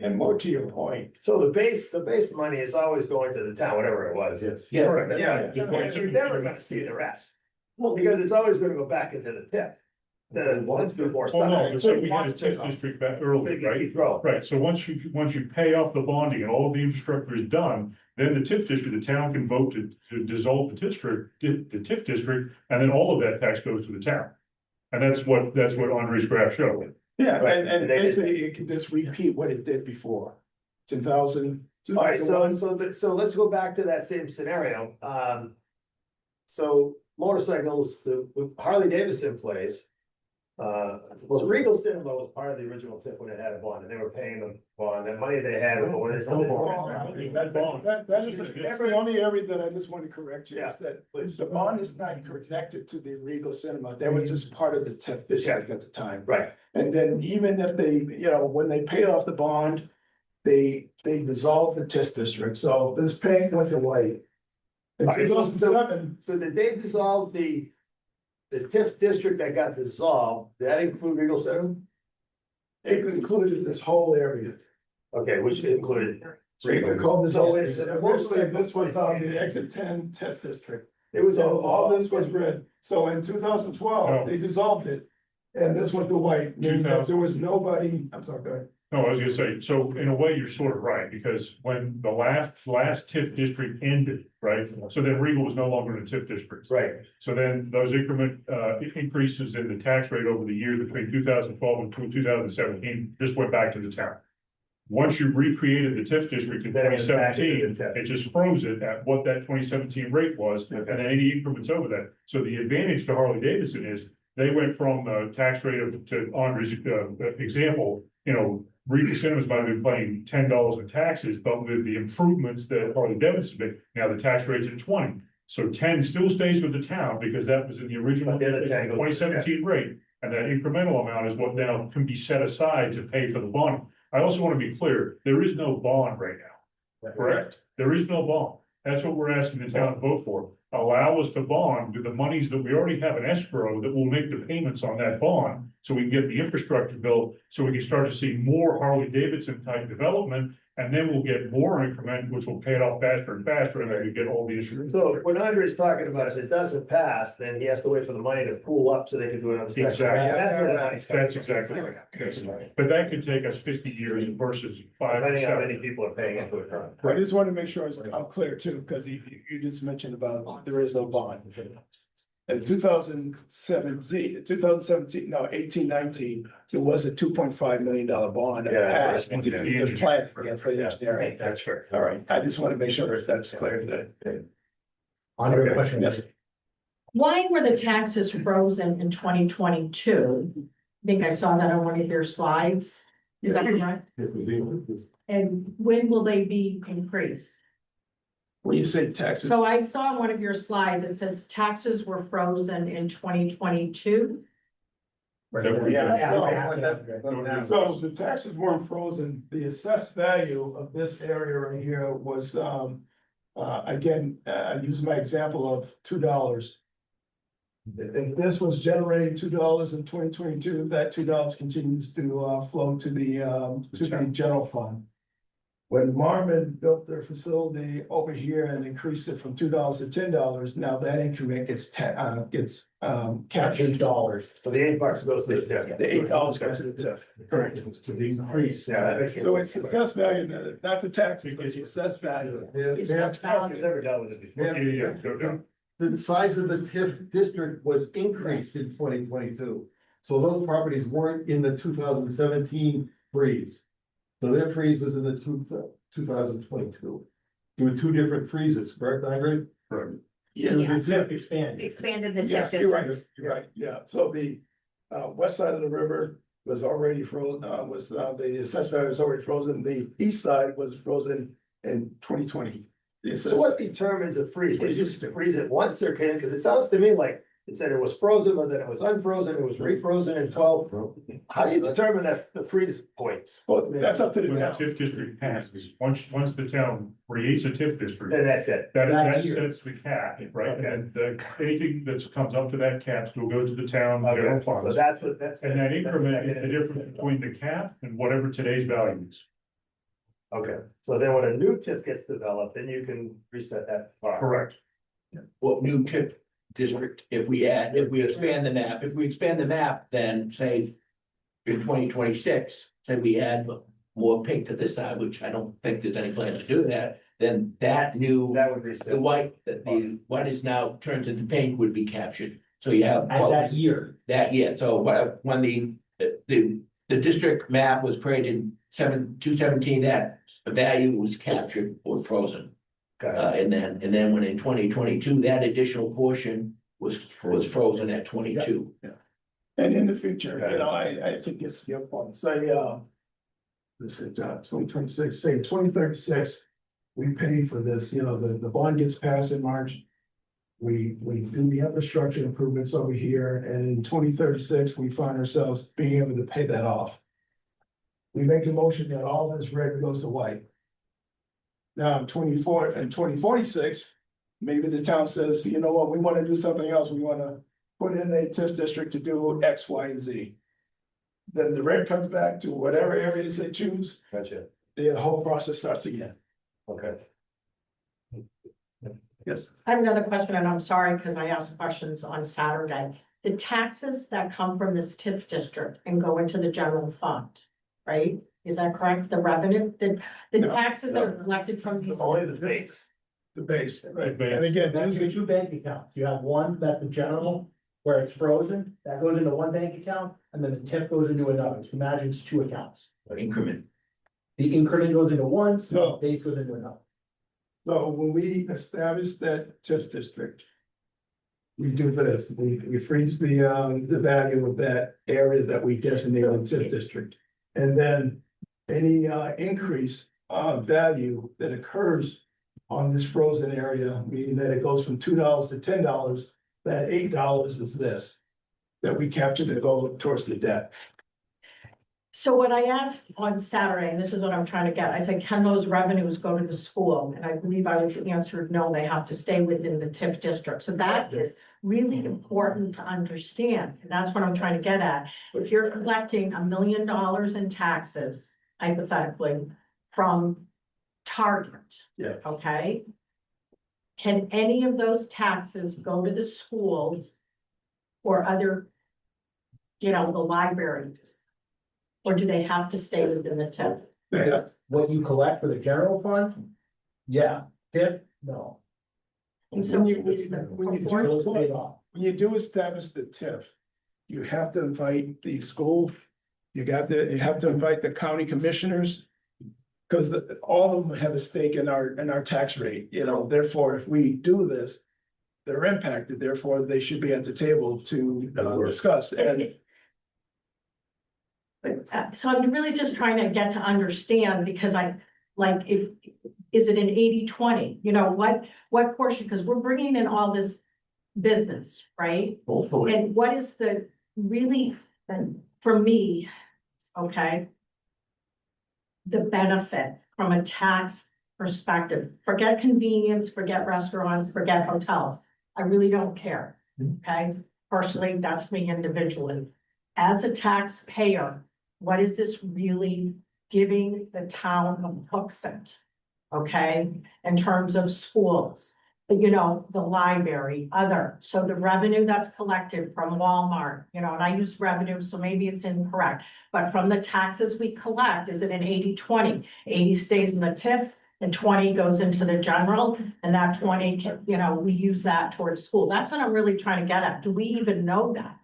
And more to your point. So the base money is always going to the town, whatever it was. Yes. Yeah. Correct. Yeah. You're never gonna see the rest. Well, because it's always gonna go back into the TIF. Let's do more Well, no, stuff. so we had a TIF district back early, right? Grow. Right, so once you pay off the bonding and all of the infrastructure is done, then the TIF district, the town can vote to dissolve the TIF district, and then all of that tax goes to the town. And that's what Andre's graph showed. Yeah, Right. and basically it can just repeat what it did before. 2000. All right, 2001. so let's go back to that same scenario. So motorcycles, the Harley Davidson place. Was Regal Cinema was part of the original TIF when it had a bond, and they were paying them bond, that money they had. When it's That is, that's the only area that I just want to correct you, is that the bond is not connected to the Regal Cinema. They were just part of the TIF district at the time. Right. And then even if they, when they paid off the bond, they dissolved the TIF district, so this paying went away. In All right, so- 2007, So did they dissolve the TIF district that got dissolved, did that include Regal Cinema? it included this whole area. Okay, which included. They called this whole area, So- originally this was on the exit 10 TIF district. It was So all this was red, so in 2012, they dissolved it, and this went to white, meaning that there was nobody, I'm sorry, go ahead. No, I was gonna say, so in a way, you're sort of right, because when the last TIF district ended, right? So then Regal was no longer in the TIF district. Right. So then those increases in the tax rate over the years between 2012 and 2017 just went back to the town. Once you recreated the TIF district in Then it went back into 2017, the TIF. it just froze it at what that 2017 rate was, and then any increments over that. So the advantage to Harley Davidson is they went from a tax rate to Andre's example, Regal Cinemas might have been paying $10 in taxes, but with the improvements that Harley Davidson made, now the tax rate's at 20. So 10 still stays with the town because that was in the original But the other 10 goes to the 2017 rate. And that incremental amount is what now can be set aside to pay for the bond. I also want to be clear, there is no bond right now, correct? There is no bond. That's what we're asking the town to vote for. Allow us to bond with the monies that we already have in escrow that will make the payments on that bond. So we can get the infrastructure built, so we can start to see more Harley Davidson type development. And then we'll get more increment, which will pay it off faster and faster, and then we get all the issues. So when Andre's talking about if it doesn't pass, then he has to wait for the money to pool up so they can do another section. Exactly. That's where that money's coming That's from. exactly right. But that could take us 50 years versus 5 to Depending on how many 7. people are paying into it. I just want to make sure I'm clear too, because you just mentioned about there is no bond. In 2017, no, 18-19, there was a $2.5 million bond that Yeah, passed yeah, to yeah. the plan for the engineering. That's fair. All right, I just want to make sure that's clear that. On your Okay, question, yes. Why were the taxes frozen in 2022? I think I saw that on one of your slides. Is that correct? And when will they be increased? When you say taxes, So I saw on one of your slides, it says taxes were frozen in 2022. so the taxes weren't frozen. The assessed value of this area right here was, again, I use my example of $2. If this was generating $2 in 2022, that $2 continues to flow to the general fund. When Marmon built their facility over here and increased it from $2 to $10, now that increment gets captured. $8. So the $8 goes to the tip. The $8 goes to the TIF. Correct. To the increase. Yeah. that makes So sense. it's assessed value, not the taxes, but the assessed value. I've never dealt with it before. The size of the TIF district was increased in 2022. So those properties weren't in the 2017 freeze. So their freeze was in the 2022. There were two different freezes, correct, Andre? Correct. Yes, the TIF expanded. Expanded the Yes, TIF you're right, district. you're right, yeah, so the west side of the river was already frozen, the assessed value was already frozen, the east side was frozen in 2020. So what determines a freeze? They just freeze it once or can, because it sounds to me like it said it was frozen, but then it was unfrozen, it was refrozen in 12. How do you determine that the freeze points? Well, that's up to the When the town. TIF district passes, once the town creates a TIF district, Then that's it. that sets the cap, right? And anything that comes up to that cap still goes to the town general Okay, so funds. that's what, that's. And that that's increment is the mechanism. difference between the cap and whatever today's value is. Okay, so then when a new TIF gets developed, then you can reset that. bar. Correct. What new TIF district, if we expand the map, then say in 2026, say we add more pink to this side, which I don't think there's any plan to do that, then that new, That would reset. the white is now turns into pink would be captured. So you have. At that year. That, yeah, so when the district map was created 217, that value was captured or frozen. Okay. And then when in 2022, that additional portion was frozen at 22. And in the future, I think it's your point, say, let's say, 2026, say 2036, we pay for this, the bond gets passed in March. We do the infrastructure improvements over here, and in 2036, we find ourselves being able to pay that off. We make a motion that all this red goes to white. Now, in 2046, maybe the town says, you know what, we want to do something else, we want to put in a TIF district to do X, Y, and Z. Then the red comes back to whatever areas they choose, Gotcha. the whole process starts again. Okay. Yes. I have another question, and I'm sorry, because I asked questions on Saturday. The taxes that come from this TIF district and go into the general fund, right? Is that correct? The revenue, the No, taxes that are collected from these. Only the base. The base, right, base. and again, That's your two bank accounts. You have one that's the general, where it's frozen, that goes into one bank account, and then the TIF goes into another. So imagine it's two accounts. Increment. The increment goes into one, so So- the base goes into another. so when we establish that TIF district. We do this, we freeze the value of that area that we designated TIF district. And then any increase value that occurs on this frozen area, meaning that it goes from $2 to $10, that $8 is this. That we capture to go towards the debt. So what I asked on Saturday, and this is what I'm trying to get, I said, can those revenues go to the school? And I believe I was answered, no, they have to stay within the TIF district. So that is really important to understand. And that's what I'm trying to get at. If you're collecting $1 million in taxes, hypothetically, from Target. Yeah. Okay? Can any of those taxes go to the schools or other, the libraries? Or do they have to stay within the TIF? Yeah. What you collect for the general fund? Yeah, TIF, no. And so When you, is the when you Bills paid do, off. when you do establish the TIF, you have to invite the school, you have to invite the county commissioners. Because all of them have a stake in our tax rate, therefore, if we do this, they're impacted, therefore they should be at the table to discuss, and So I'm really just trying to get to understand, because is it an 80-20? What portion, because we're bringing in all this business, right? hopefully. And what is the really, for me, okay? The benefit from a tax perspective, forget convenience, forget restaurants, forget hotels. I really don't care, okay? Personally, that's me individually. As a taxpayer, what is this really giving the town of Hooksett? Okay, in terms of schools, the library, so the revenue that's collected from Walmart, and I use revenue, so maybe it's incorrect. But from the taxes we collect, is it an 80-20? 80 stays in the TIF and 20 goes into the general, and that 20, we use that towards school. That's what I'm really trying to get at. Do we even know that?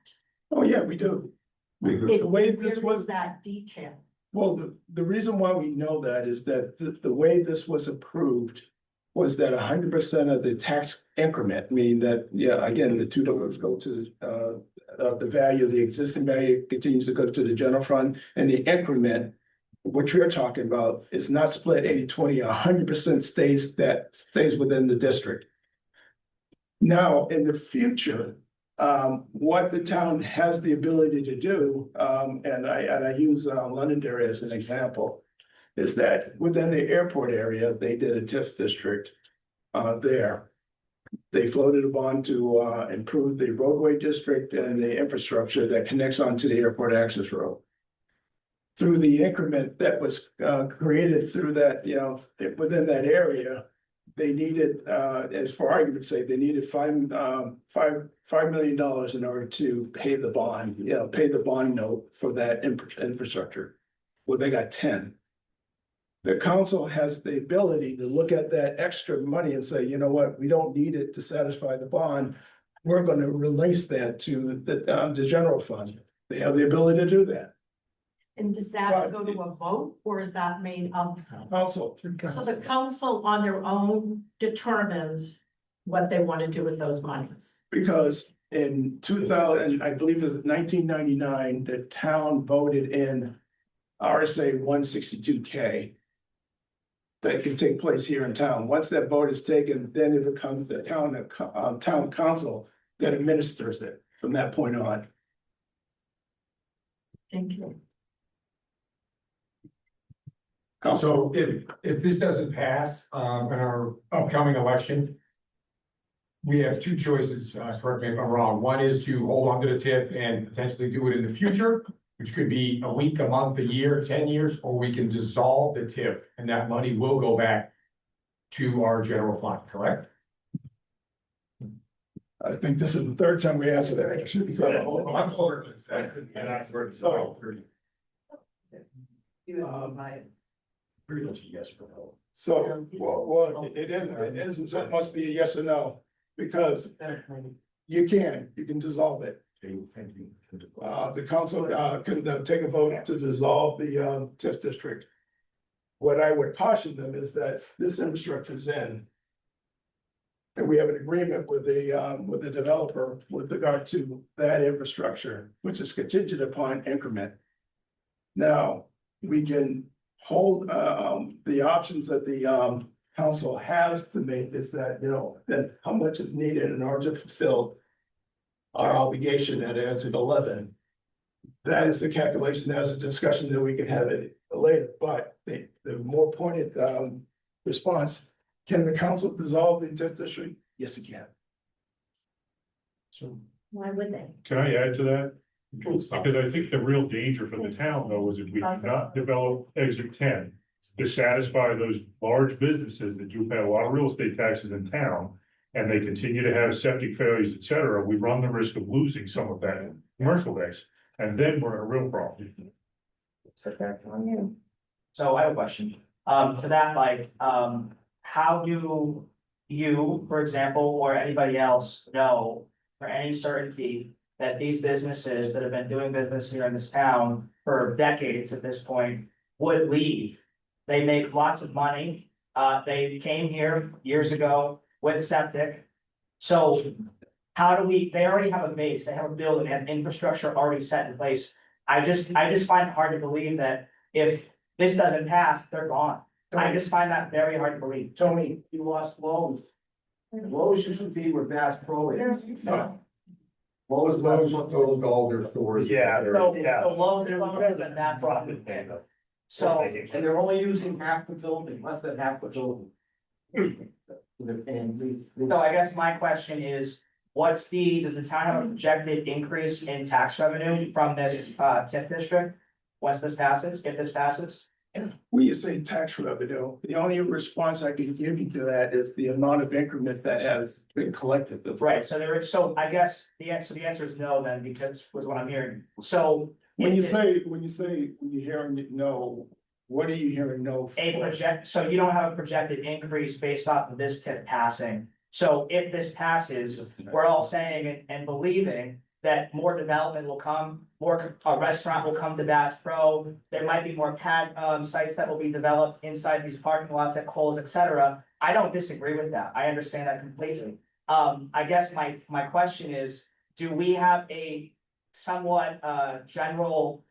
Oh, yeah, we do. The way this Where is was, that detail? well, the reason why we know that is that the way this was approved was that 100% of the tax increment, meaning that, again, the $2 go to the value, the existing value continues to go to the general fund, and the increment, what you're talking about, is not split 80-20, 100% stays within the district. Now, in the future, what the town has the ability to do, and I use Londonderry as an example, is that within the airport area, they did a TIF district there. They floated a bond to improve the roadway district and the infrastructure that connects onto the airport access road. Through the increment that was created through that, within that area, they needed, as for argument's sake, they needed $5 million in order to pay the bond, pay the bond note for that infrastructure. Well, they got 10. The council has the ability to look at that extra money and say, you know what, we don't need it to satisfy the bond. We're going to release that to the general fund. They have the ability to do that. And does that go to a vote, or is that made up? Also, So the council on their own determines what they want to do with those monies. because in 2000, I believe it was 1999, the town voted in RSA 162K. That can take place here in town. Once that vote is taken, then it becomes the town council that administers it from that point on. Thank you. So if this doesn't pass, in our upcoming election, we have two choices, correct me if I'm wrong. One is to hold on to the TIF and potentially do it in the future, which could be a week, a month, a year, 10 years, or we can dissolve the TIF and that money will go back to our general fund, correct? I think this is the third time we answered that question. Pretty much a yes or no. So, well, it isn't so much the yes or no, because you can dissolve it. The council can take a vote to dissolve the TIF district. What I would caution them is that this infrastructure is in. And we have an agreement with the developer with regard to that infrastructure, which is contingent upon increment. Now, we can hold the options that the council has to make is that, that how much is needed in order to fulfill our obligation at exit 11. that is the calculation, that's a discussion that we can have it later, but the more pointed, response, can the council dissolve the TIF district? Yes, it can. So Why would they? Can I add to that? Because I think the real danger for the town though is if we do not develop exit 10 to satisfy those large businesses that do pay a lot of real estate taxes in town, and they continue to have septic failures, et cetera, we run the risk of losing some of that commercial base. And then we're in a real problem. So I have a question, to that, like, how do you, for example, or anybody else know for any certainty that these businesses that have been doing business here in this town for decades at this point would leave? They make lots of money, they came here years ago with septic. So how do we, they already have a base, they have a building, they have infrastructure already set in place. I just find it hard to believe that if this doesn't pass, they're gone. I just find that very hard to believe. Tony, you lost Lowe's. Lowe's used to be where Bass Pro is. Lowe's closed all their stores. Yeah. So, Yeah. so Lowe's and that's profit. So, And they're only using half the building, less than half the building. so I guess my question is, does the town have a projected increase in tax revenue from this, TIF district? Once this passes, if this passes? When you say tax revenue, the only response I can give you to that is the amount of increment that has been collected. Right, so I guess the answer is no then, because was what I'm hearing. So. When you you're hearing no, what are you hearing no for? So you don't have a projected increase based off of this TIF passing. So if this passes, we're all saying and believing that more development will come, a restaurant will come to Bass Pro. There might be more pad sites that will be developed inside these parking lots at Kohl's, et cetera. I don't disagree with that. I understand that completely. I guess my question is, do we have a somewhat general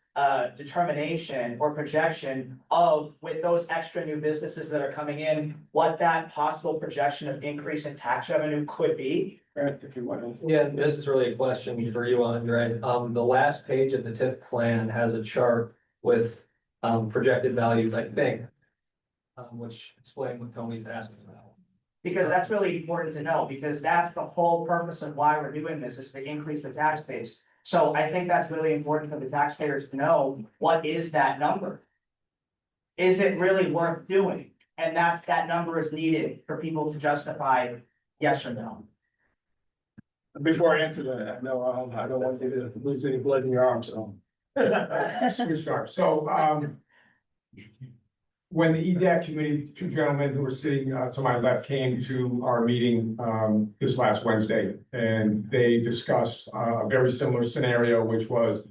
determination or projection of, with those extra new businesses that are coming in, what that possible projection of increase in tax revenue could be? If you want to. Yeah, this is really a question for you, Andre. The last page of the TIF plan has a chart with projected values, I think. Which explain what Tony's asking about. Because that's really important to know, because that's the whole purpose of why we're doing this, is to increase the tax base. So I think that's really important for the taxpayers to know, what is that number? Is it really worth doing? And that number is needed for people to justify yes or no. Before I answer that, I know I don't want you to lose any blood in your arm, so. Switch start. So, when the EDAC committee, two gentlemen who were sitting to my left came to our meeting this last Wednesday, and they discussed a very similar scenario, which was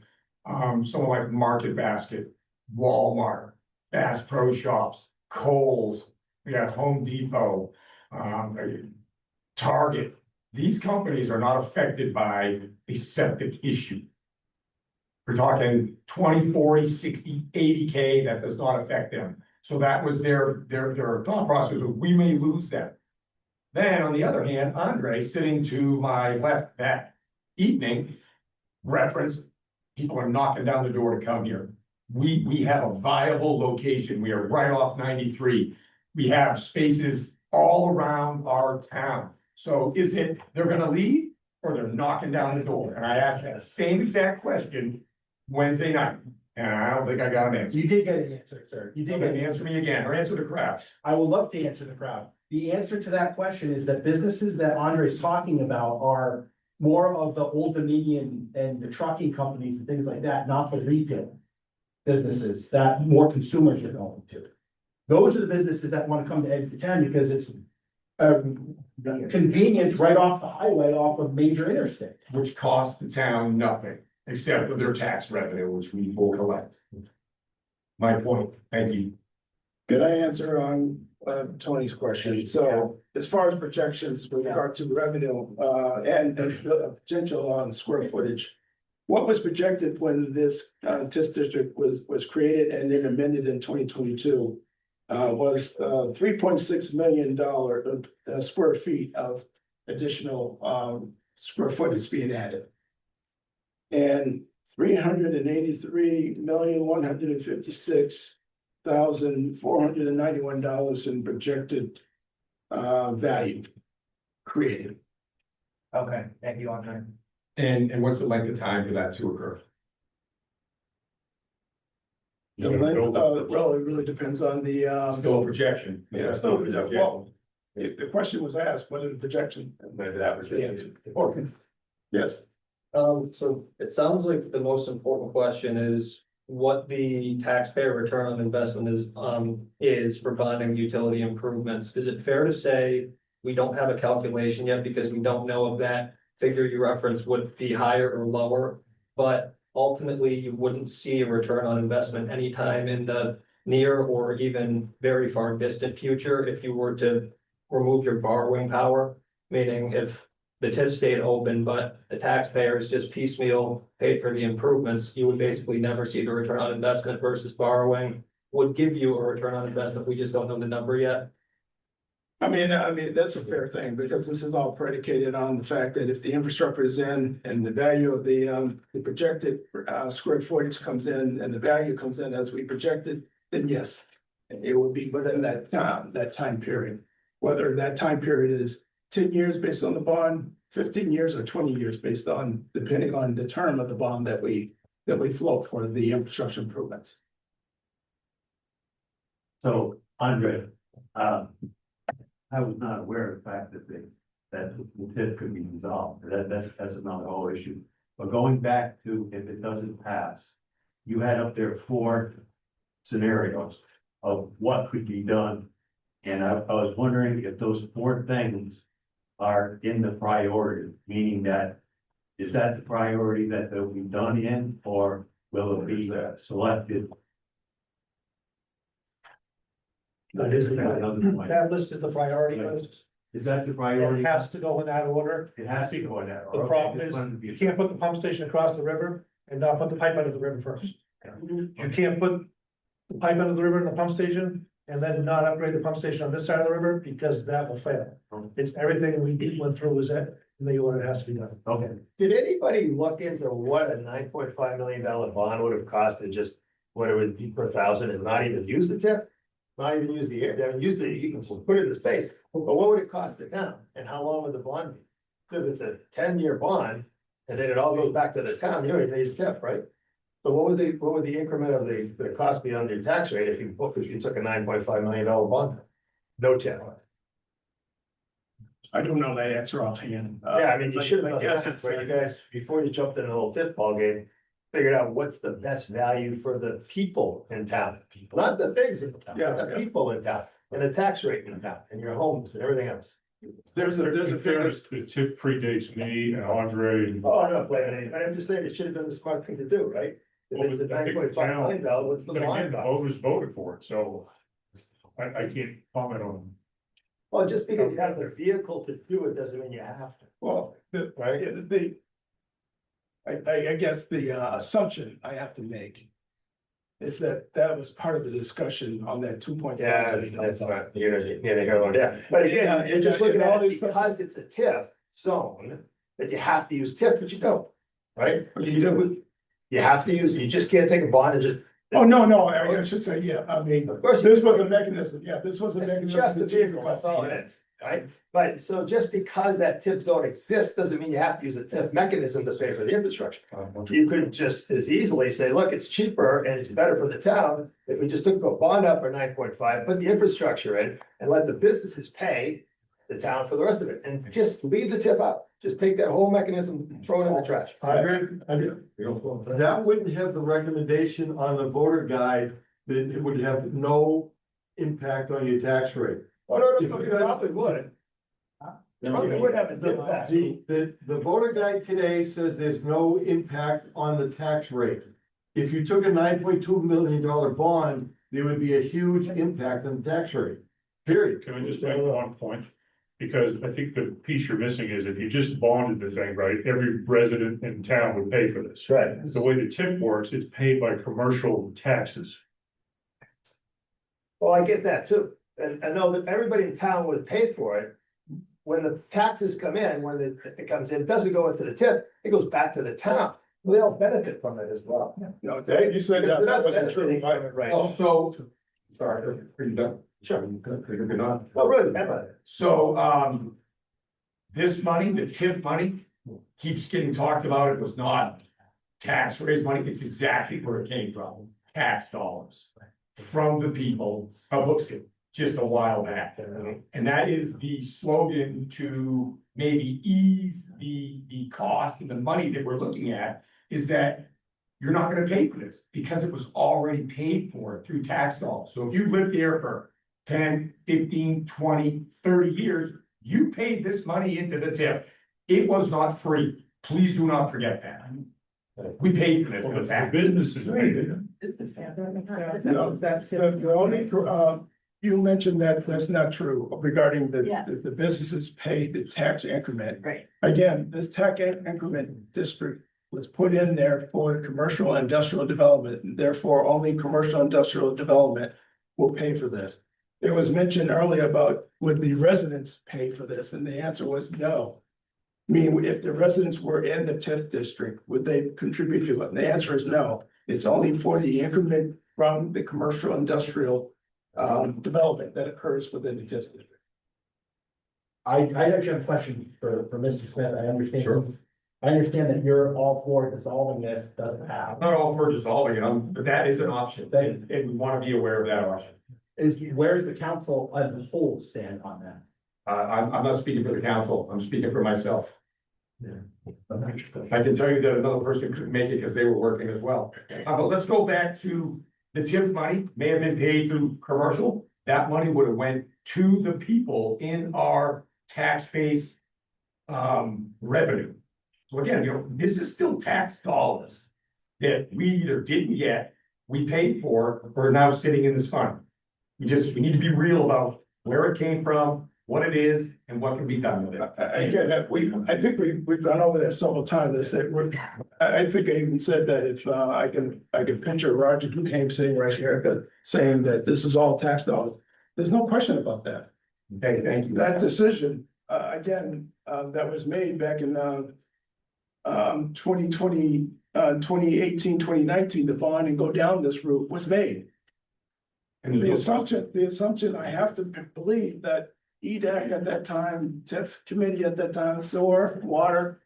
someone like Market Basket, Walmart, Bass Pro Shops, Kohl's, we got Home Depot, Target. These companies are not affected by a septic issue. We're talking 20, 40, 60, 80K, that does not affect them. So that was their thought process, we may lose them. Then on the other hand, Andre, sitting to my left that evening, referenced, people are knocking down the door to come here. We have a viable location. We are right off 93. We have spaces all around our town. So is it, they're gonna leave or they're knocking down the door? And I asked that same exact question Wednesday night, and I don't think I got an answer. You did get an answer, sir. You did get an answer. Answer me again, or answer the crowd. I would love to answer the crowd. The answer to that question is that businesses that Andre's talking about are more of the Old Dominion and the trucking companies and things like that, not the retail businesses that more consumers are going to. Those are the businesses that want to come to Exit 10 because it's convenience right off the highway, off of major interstate. Which costs the town nothing, except for their tax revenue, which we will collect. My point, thank you. Could I answer on Tony's question? So as far as projections with regard to revenue and the potential on square footage, what was projected when this TIF district was created and then amended in 2022 was $3.6 million square feet of additional square footage being added. And $383,156,491 in projected value created. Okay, thank you, Andre. And what's the length of time for that to occur? The length, well, it really depends on the, Still a projection. yeah, still a projection. Well, the question was asked, what is the projection? And that was the answer. Okay. Yes. So it sounds like the most important question is what the taxpayer return on investment is for bonding utility improvements. Is it fair to say we don't have a calculation yet because we don't know if that figure you referenced would be higher or lower? But ultimately, you wouldn't see a return on investment anytime in the near or even very far distant future if you were to remove your borrowing power, meaning if the TIF stayed open, but the taxpayers just piecemeal paid for the improvements, you would basically never see the return on investment versus borrowing would give you a return on investment. We just don't know the number yet. I mean, that's a fair thing because this is all predicated on the fact that if the infrastructure is in and the value of the projected square footage comes in and the value comes in as we projected, then yes, it will be within that time period. Whether that time period is 10 years based on the bond, 15 years or 20 years based on, depending on the term of the bond that we float for the infrastructure improvements. So, Andre, I was not aware of the fact that the TIF could be resolved. That's another whole issue. But going back to if it doesn't pass, you had up there 4 scenarios of what could be done. And I was wondering if those 4 things are in the priority, meaning that is that the priority that they'll be done in, or will it be selected? That list is the priority list. Is that the priority? It has to go in that order. It has to go in that order. The problem is, you can't put the pump station across the river and not put the pipe under the river first. You can't put the pipe under the river and the pump station and then not upgrade the pump station on this side of the river because that will fail. It's everything we went through was that in the order it has to be done. Okay. Did anybody look into what a $9.5 million bond would have cost to just what it would be per thousand and not even use the TIF? Not even use the air, I mean, use the, you can put it in space, but what would it cost the town and how long would the bond be? So if it's a 10-year bond and then it all goes back to the town, you already paid the TIF, right? So what would the increment of the cost be on your tax rate if you took a $9.5 million bond? No TIF. I don't know that answer offhand. Yeah, I mean, you should have my done guess that, is where you guys, before you jumped in a little TIF ball game, figured out what's the best value for the people in town, not the things in town, Yeah, but the yeah. people in town, and the tax rate in town, and your homes and everything else. There's a In fairness, the TIF predates me and Andre and. Oh, I'm not blaming anybody, I'm just saying it should have been the smart thing to do, right? If it's a I think the $9.5 million, town- what's the But again, bond the cost? voters voted for it, so I can't comment on. Well, just because you have the vehicle to do it doesn't mean you have to, Well, right? I guess the assumption I have to make is that was part of the discussion on that 2.5 Yeah, million. that's not, you're yeah, but again, you're just looking at it because it's a TIF zone, that you have to use TIF, but you don't, right? You do. You have to use, you just can't take a bond and just. Oh, no, I should say, yeah, I mean, Of course, this was a mechanism, this was a it's mechanism. just to a achieve the vehicle, that's goal. all it is, right? But so just because that TIF zone exists, doesn't mean you have to use a TIF mechanism to pay for the infrastructure. You could just as easily say, look, it's cheaper and it's better for the town if we just took a bond up for 9.5, put the infrastructure in and let the businesses pay the town for the rest of it, and just leave the TIF out. Just take that whole mechanism, throw it in the trash. That wouldn't have the recommendation on the voter guide that it would have no impact on your tax rate. Oh, no, it probably would. Probably would have a dip back. The voter guide today says there's no impact on the tax rate. If you took a $9.2 million bond, there would be a huge impact on the tax rate, period. Can I just make one point? Because I think the piece you're missing is if you just bonded the thing, right, every resident in town would pay for this. Right. The way the TIF works, it's paid by commercial taxes. Well, I get that too, and I know that everybody in town would pay for it. When the taxes come in, when it comes in, it doesn't go into the TIF, it goes back to the town. We all benefit from it as well. No, you said that wasn't true, right? Right. Also, sorry, are you done? Sure. You're good on. Oh, really, Emma? So, this money, the TIF money, keeps getting talked about. It was not tax raised money. It's exactly where it came from. Tax dollars from the people of Hooksett just a while back. And that is the slogan to maybe ease the cost and the money that we're looking at, is that you're not gonna pay for this because it was already paid for through tax dollars. So if you lived there for 10, 15, 20, 30 years, you paid this money into the TIF. It was not free. Please do not forget that. We paid for this, the tax. Businesses paid it. Yeah, that makes sense. No, That's The only, you mentioned that that's not true regarding Yeah. the businesses pay the tax increment. Right. Again, this tax increment district was put in there for commercial and industrial development, and therefore only commercial industrial development will pay for this. It was mentioned earlier about would the residents pay for this, and the answer was no. I mean, if the residents were in the TIF district, would they contribute to it? And the answer is no. It's only for the increment from the commercial industrial development that occurs within the TIF district. I actually have a question for Mr. Smith. I understand. Sure. I understand that you're all for dissolving this, doesn't I'm have. not all for dissolving it, but that is an option, and we want to be aware of that option. Where's the council as a whole stand on that? I'm not speaking for the council, I'm speaking for myself. I can tell you that another person couldn't make it because they were working as well. But let's go back to the TIF money may have been paid through commercial. That money would have went to the people in our tax base revenue. So again, this is still tax dollars that we either didn't get, we paid for, or now sitting in this fund. We need to be real about where it came from, what it is, and what can be done with it. Again, I think we've gone over that several times. I said, I think I even said that if I can picture Roger Duham sitting right here, but saying that this is all tax dollars. There's no question about that. Okay, thank you. That decision, again, that was made back in 2020, 2018, 2019, the bond and go down this route was made. And The assumption I have to believe that EDAC at that time, TIF committee at that time, sewer, water.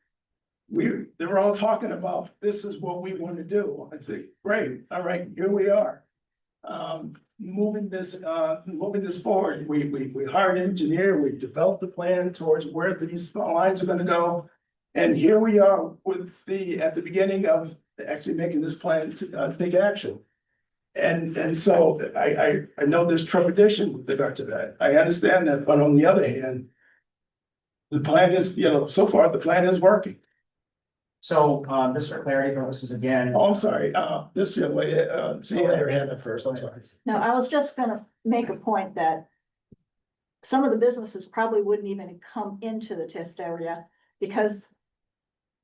They were all talking about, this is what we want to do. I'd say, great, all right, here we are. Moving this forward, we hired an engineer, we developed the plan towards where these lines are gonna go. And here we are with at the beginning of actually making this plan to take action. And so I know there's trepidation with regard to that. I understand that, but on the other hand, the plan is, so far the plan is working. So, just for clarity purposes again. Oh, I'm sorry, this young lady, she had her hand up first, I'm sorry. No, I was just gonna make a point that some of the businesses probably wouldn't even come into the TIF area because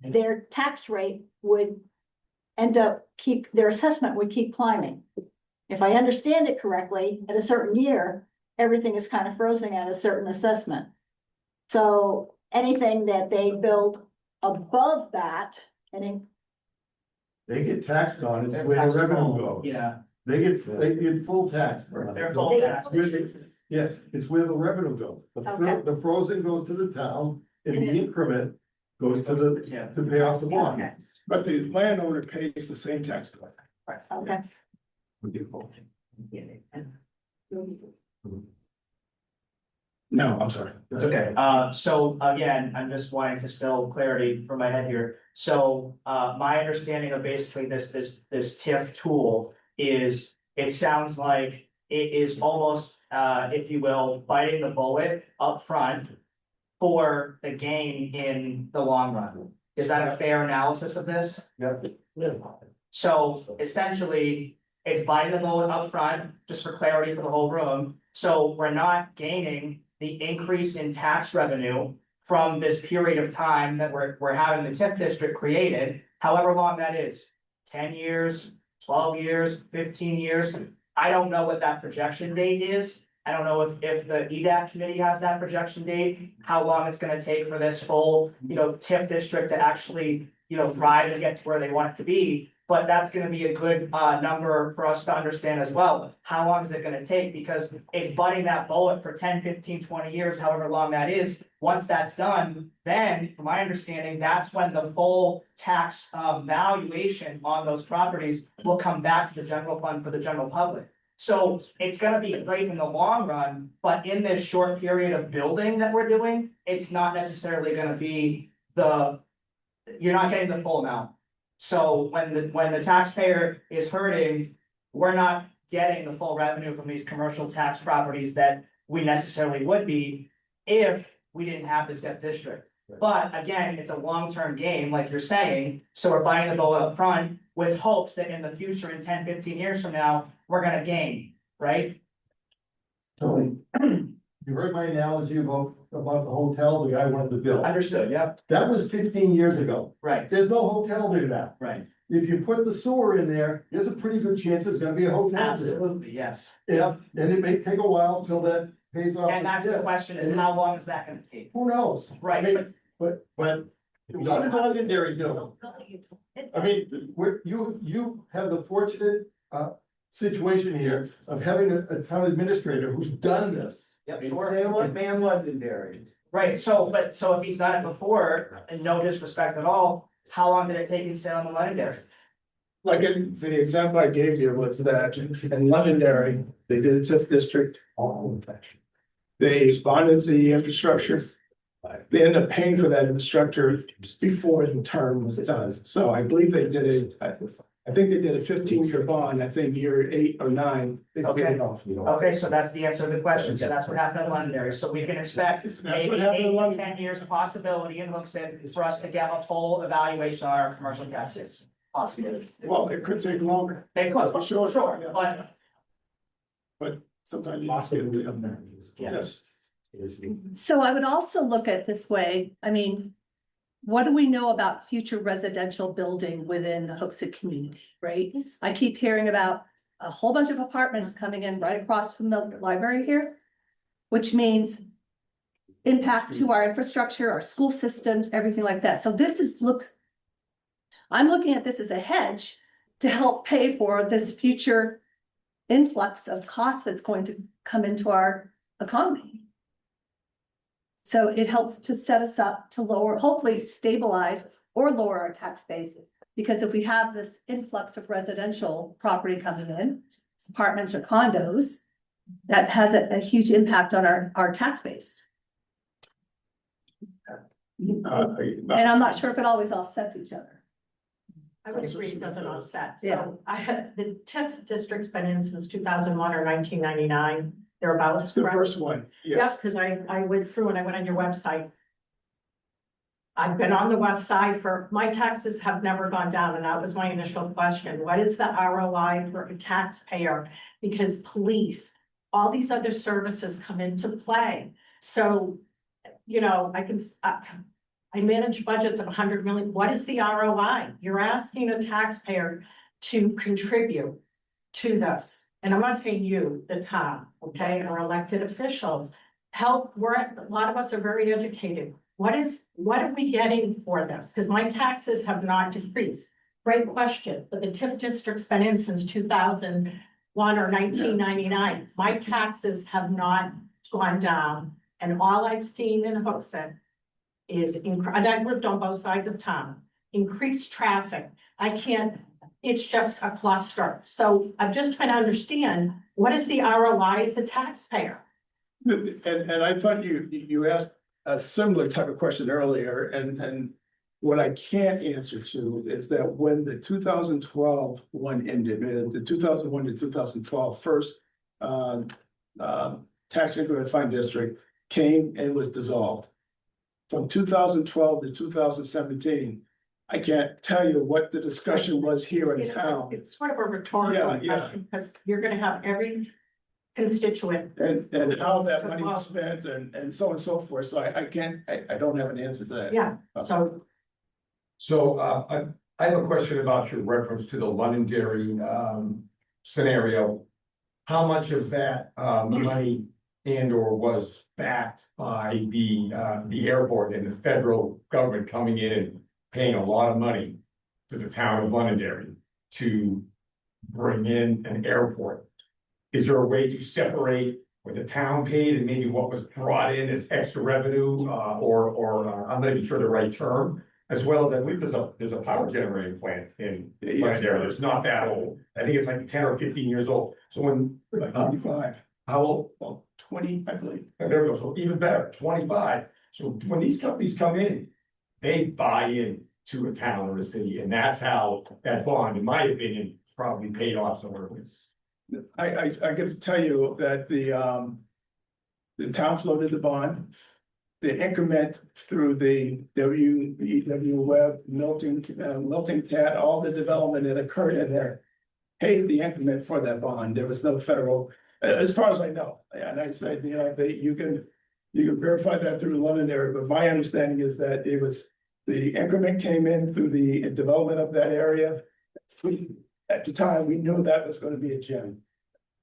their tax rate would their assessment would keep climbing. If I understand it correctly, at a certain year, everything is kind of frozen at a certain assessment. So anything that they build above that, They get taxed on, it's where the revenue goes. Yeah. They get full tax. They're full tax. Yes, it's where the revenue goes. Okay. The frozen goes to the town and the increment goes to pay off the bond. okay, But the landowner pays the same tax bill. okay. No, I'm sorry. It's okay. So again, I'm just wanting to still clarity from my head here. So, my understanding of basically this TIF tool is, it sounds like it is almost, if you will, biting the bullet up front for the gain in the long run. Is that a fair analysis of this? Yep. So essentially, it's biting the bullet up front, just for clarity for the whole room. So we're not gaining the increase in tax revenue from this period of time that we're having the TIF district created, however long that is, 10 years, 12 years, 15 years. I don't know what that projection date is. I don't know if the EDAC committee has that projection date, how long it's gonna take for this full, TIF district to actually thrive and get to where they want it to be. But that's gonna be a good number for us to understand as well. How long is it gonna take? Because it's butting that bullet for 10, 15, 20 years, however long that is. Once that's done, then from my understanding, that's when the full tax valuation on those properties will come back to the general fund for the general public. So it's gonna be great in the long run, but in this short period of building that we're doing, it's not necessarily gonna be you're not getting the full amount. So when the taxpayer is hurting, we're not getting the full revenue from these commercial tax properties that we necessarily would be if we didn't have the TIF district. But again, it's a long-term game, like you're saying, so we're buying the bullet up front with hopes that in the future, in 10, 15 years from now, we're gonna gain, right? Tony, you heard my analogy about the hotel the guy wanted to build. Understood, yep, That was 15 years ago. right, There's no hotel there now. right, If you put the sewer in there, there's a pretty good chance there's gonna be a hotel there. absolutely, yes. And it may take a while till that pays off. And that's the question, is how long is that gonna take? Who knows? Right, I mean, but not a Londonderry bill. I mean, you have the fortunate situation here of having a town administrator who's done this. Yep, Sure. sure. Van Londonderry. Right, so if he's done it before, and no disrespect at all, how long did it take in Salem and Londonderry? Like the example I gave you was that in Londonderry, they did a TIF district. They bonded the infrastructure. They ended up paying for that infrastructure before the term was done. So I believe they did I think they did a 15-year bond. I think year 8 or 9. They paid it off. Okay, so that's the answer to the question, so that's what happened in Londonderry, so we can expect That's maybe what happened in 8 to London. 10 years of possibility in Hooksett for us to get a full evaluation on our commercial taxes. Possibly. Well, it could take longer. They could, Sure, sure, yeah. but Sometimes you just get yes. So I would also look at this way, I mean, what do we know about future residential building within the Hooksett community, right? I keep hearing about a whole bunch of apartments coming in right across from the library here, which means impact to our infrastructure, our school systems, everything like that. So I'm looking at this as a hedge to help pay for this future influx of costs that's going to come into our economy. So it helps to set us up to hopefully stabilize or lower our tax base. Because if we have this influx of residential property coming in, apartments or condos, that has a huge impact on our tax base. And I'm not sure if it always offsets each other. I would agree, it doesn't offset. Yeah. So the TIF district's been in since 2001 or 1999, thereabouts. The correct? first one, Yep, yes. because I went through and I went on your website. I've been on the west side my taxes have never gone down, and that was my initial question. What is the ROI for a taxpayer? Because police, all these other services come into play. So, I manage budgets of 100 million. What is the ROI? You're asking a taxpayer to contribute to this. And I'm not saying you, the town, okay, or elected officials. A lot of us are very educated. What are we getting for this? Because my taxes have not decreased. Great question, but the TIF district's been in since 2001 or 1999. My taxes have not gone down. And all I've seen in Hooksett is, and I've lived on both sides of town, increased traffic. It's just a cluster. So I'm just trying to understand, what is the ROI as a taxpayer? And I thought you asked a similar type of question earlier, and what I can't answer to is that when the 2012 one ended, the 2001 to 2012 first Tax Increment Fund District came and was dissolved. From 2012 to 2017, I can't tell you what the discussion was here in town. It's sort of a rhetorical question, because you're gonna have every constituent. And how that money was spent and so on and so forth. So I don't have an answer to that. Yeah, So I have a question about your reference to the Londonderry scenario. How much of that money or was backed by the airport and the federal government coming in and paying a lot of money to the town of Londonderry to bring in an airport. Is there a way to separate what the town paid and maybe what was brought in as extra revenue, or I'm not even sure the right term? As well as I believe there's a power generating plant in Londonderry that's not that old. I think it's like 10 or 15 years old. So when, Like 25, how old? well, 20, I believe. There we go. So even better, 25. So when these companies come in, they buy in to a town or a city, and that's how that bond, in my opinion, is probably paid off somewhere. I got to tell you that the town floated the bond. The increment through the WEW Web, Milton Cat, all the development that occurred in there paid the increment for that bond. There was no federal, as far as I know. And I said, you know, you can verify that through Londonderry, but my understanding is that it was, the increment came in through the development of that area. At the time, we knew that was going to be a gem.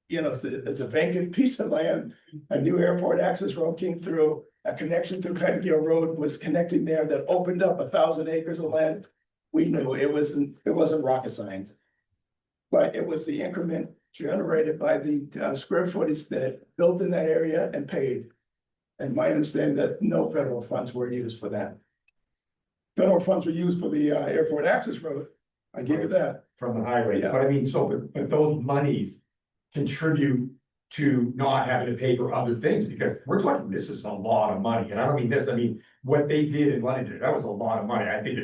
You know, it's a vacant piece of land. A new airport access road came through. A connection through Pettingill Road was connecting there that opened up 1,000 acres of land. We knew it wasn't rocket science. But it was the increment generated by the square footage that built in that area and paid. And my understanding that no federal funds were used for that. Federal funds were used for the airport access road. I give you that. From the highway, Yeah. but I mean, so, but those monies contribute to not having to pay for other things, because we're talking, this is a lot of money, and I don't mean this, I mean, what they did in London, that was a lot of money. I think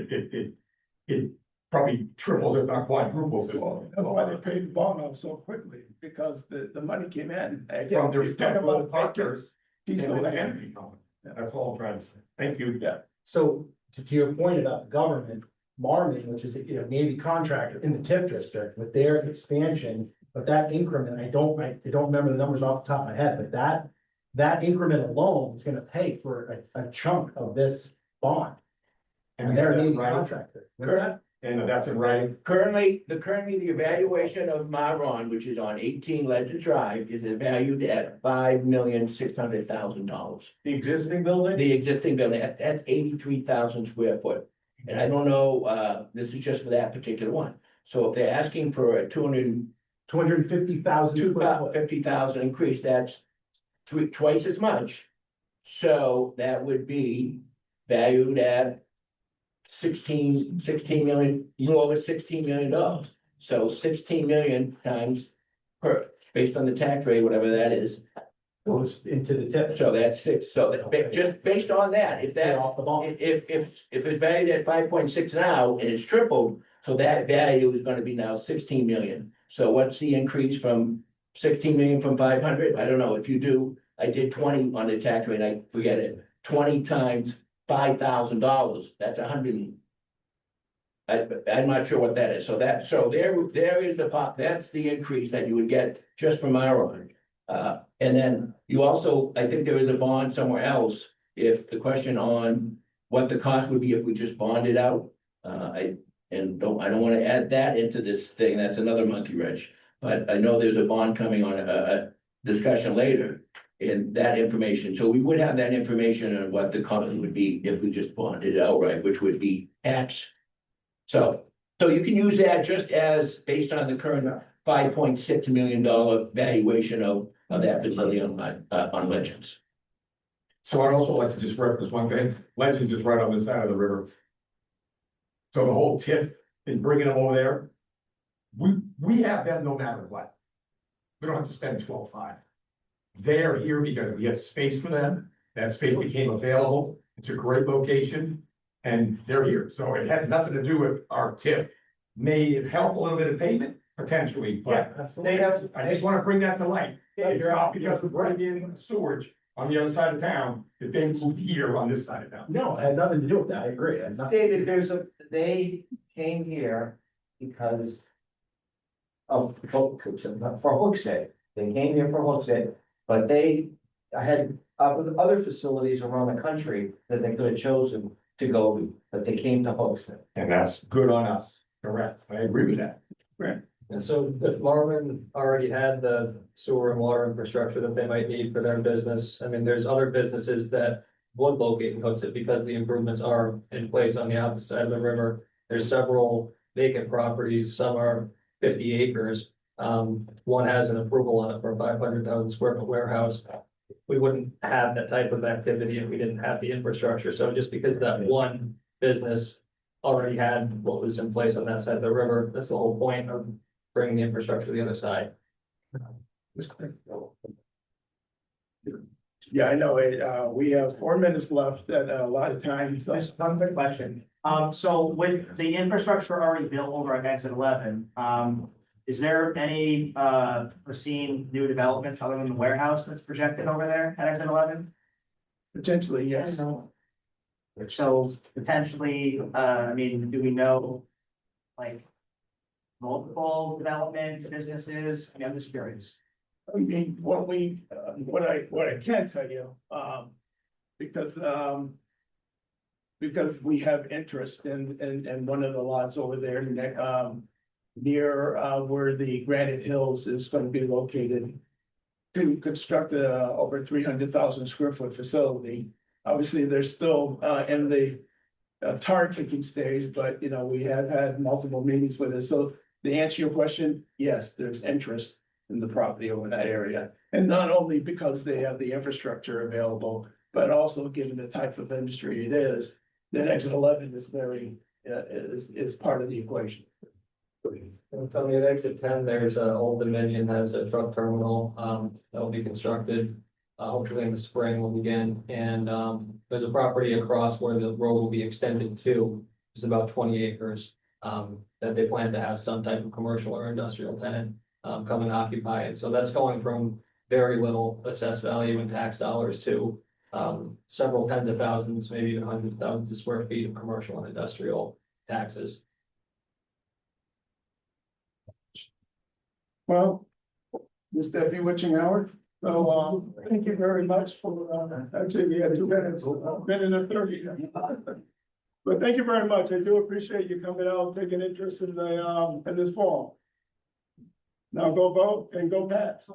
it probably triples, if not quadruples. This. Well, that's why they paid the bond off so quickly, because the money came in. Again, From their you're talking federal about a vacant partners piece and of its land. energy company. That's all I'm trying to say. Thank you. Yeah. So to your point about the government, Marmon, which is a Navy contractor in the TIF district with their expansion, but that increment, I don't remember the numbers off the top of my head, but that increment alone is gonna pay for a chunk of this bond. And they're a Navy contractor. What's that? And that's in writing. Currently, the evaluation of Marron, which is on 18 Legend Drive, is valued at $5,600,000. The existing building? The existing building, that's 83,000 square foot. And I don't know, this is just for that particular one. So if they're asking for a 250,000 square foot. 250,000 increase, that's twice as much. So that would be valued at 16 million, over $16 million. So 16 million times based on the tax rate, whatever that is. Goes into the TIF. So that's six, so just based on that, if that's, Off the bond. if it's valued at 5.6 now and it's tripled, so that value is gonna be now 16 million. So what's the increase from 16 million from 500? I don't know, if you do, I did 20 on the tax rate, I forget it, 20 times $5,000, that's 100. I'm not sure what that is, so there is the pop, that's the increase that you would get just from our end. And then you also, I think there is a bond somewhere else, if the question on what the cost would be if we just bonded out. I don't want to add that into this thing, that's another monkey wrench. But I know there's a bond coming on a discussion later in that information. So we would have that information on what the cost would be if we just bonded it outright, which would be X. So you can use that just as based on the current $5.6 million valuation of that facility on Legends. So I'd also like to just reference one thing. Legends is right on this side of the river. So the whole TIF is bringing them over there. We have them no matter what. We don't have to spend 12.5. They're here because we have space for them. That space became available. It's a great location and they're here. So it had nothing to do with our TIF. May it help a little bit of payment? Potentially, but they have, I just want to bring that to light. It's not because we're bringing in sewage on the other side of town, that they moved here on this side of town. No, it had nothing to do with that, I agree. It had nothing- David, they came here because of, for Hooksett. They came here for Hooksett, but I had other facilities around the country that they could have chosen to go to, but they came to Hooksett. And that's good on us, correct, I agree with that. Right. And so if Marvin already had the sewer and water infrastructure that they might need for their business, I mean, there's other businesses that would locate in Hooksett because the improvements are in place on the opposite side of the river. There's several vacant properties, some are 50 acres. One has an approval on it for a 500,000 square foot warehouse. We wouldn't have that type of activity if we didn't have the infrastructure. So just because that one business already had what was in place on that side of the river, that's the whole point of bringing the infrastructure to the other side. Yeah, I know, we have 4 minutes left, that a lot of time, so. Just one quick question. So with the infrastructure already built over at exit 11, is there any, foreseen new developments other than the warehouse that's projected over there at exit 11? Potentially, yes. So potentially, I mean, do we know, like, multiple development businesses? I mean, I'm just curious. I mean, what I can tell you, because we have interest in one of the lots over there, near, where the Granite Hills is going to be located, to construct a over 300,000 square foot facility. Obviously, they're still, in the tar kicking stage, but, you know, we have had multiple meetings with it. So to answer your question, yes, there's interest in the property over that area. And not only because they have the infrastructure available, but also given the type of industry it is, that exit 11 is very, is part of the equation. And tell me at exit 10, there's Old Dominion has a truck terminal, that will be constructed. Hopefully in the spring will begin, and there's a property across where the road will be extended to. It's about 20 acres, that they plan to have some type of commercial or industrial tenant come and occupy it. So that's going from very little assessed value in tax dollars to several tens of thousands, maybe even hundreds of thousands of square feet of commercial and industrial taxes. Well, it's that bewitching hour. So, thank you very much for, actually, we had 2 minutes, minute and 30. But thank you very much. I do appreciate you coming out, taking interest in the, in this fall. Now go vote and go Pats.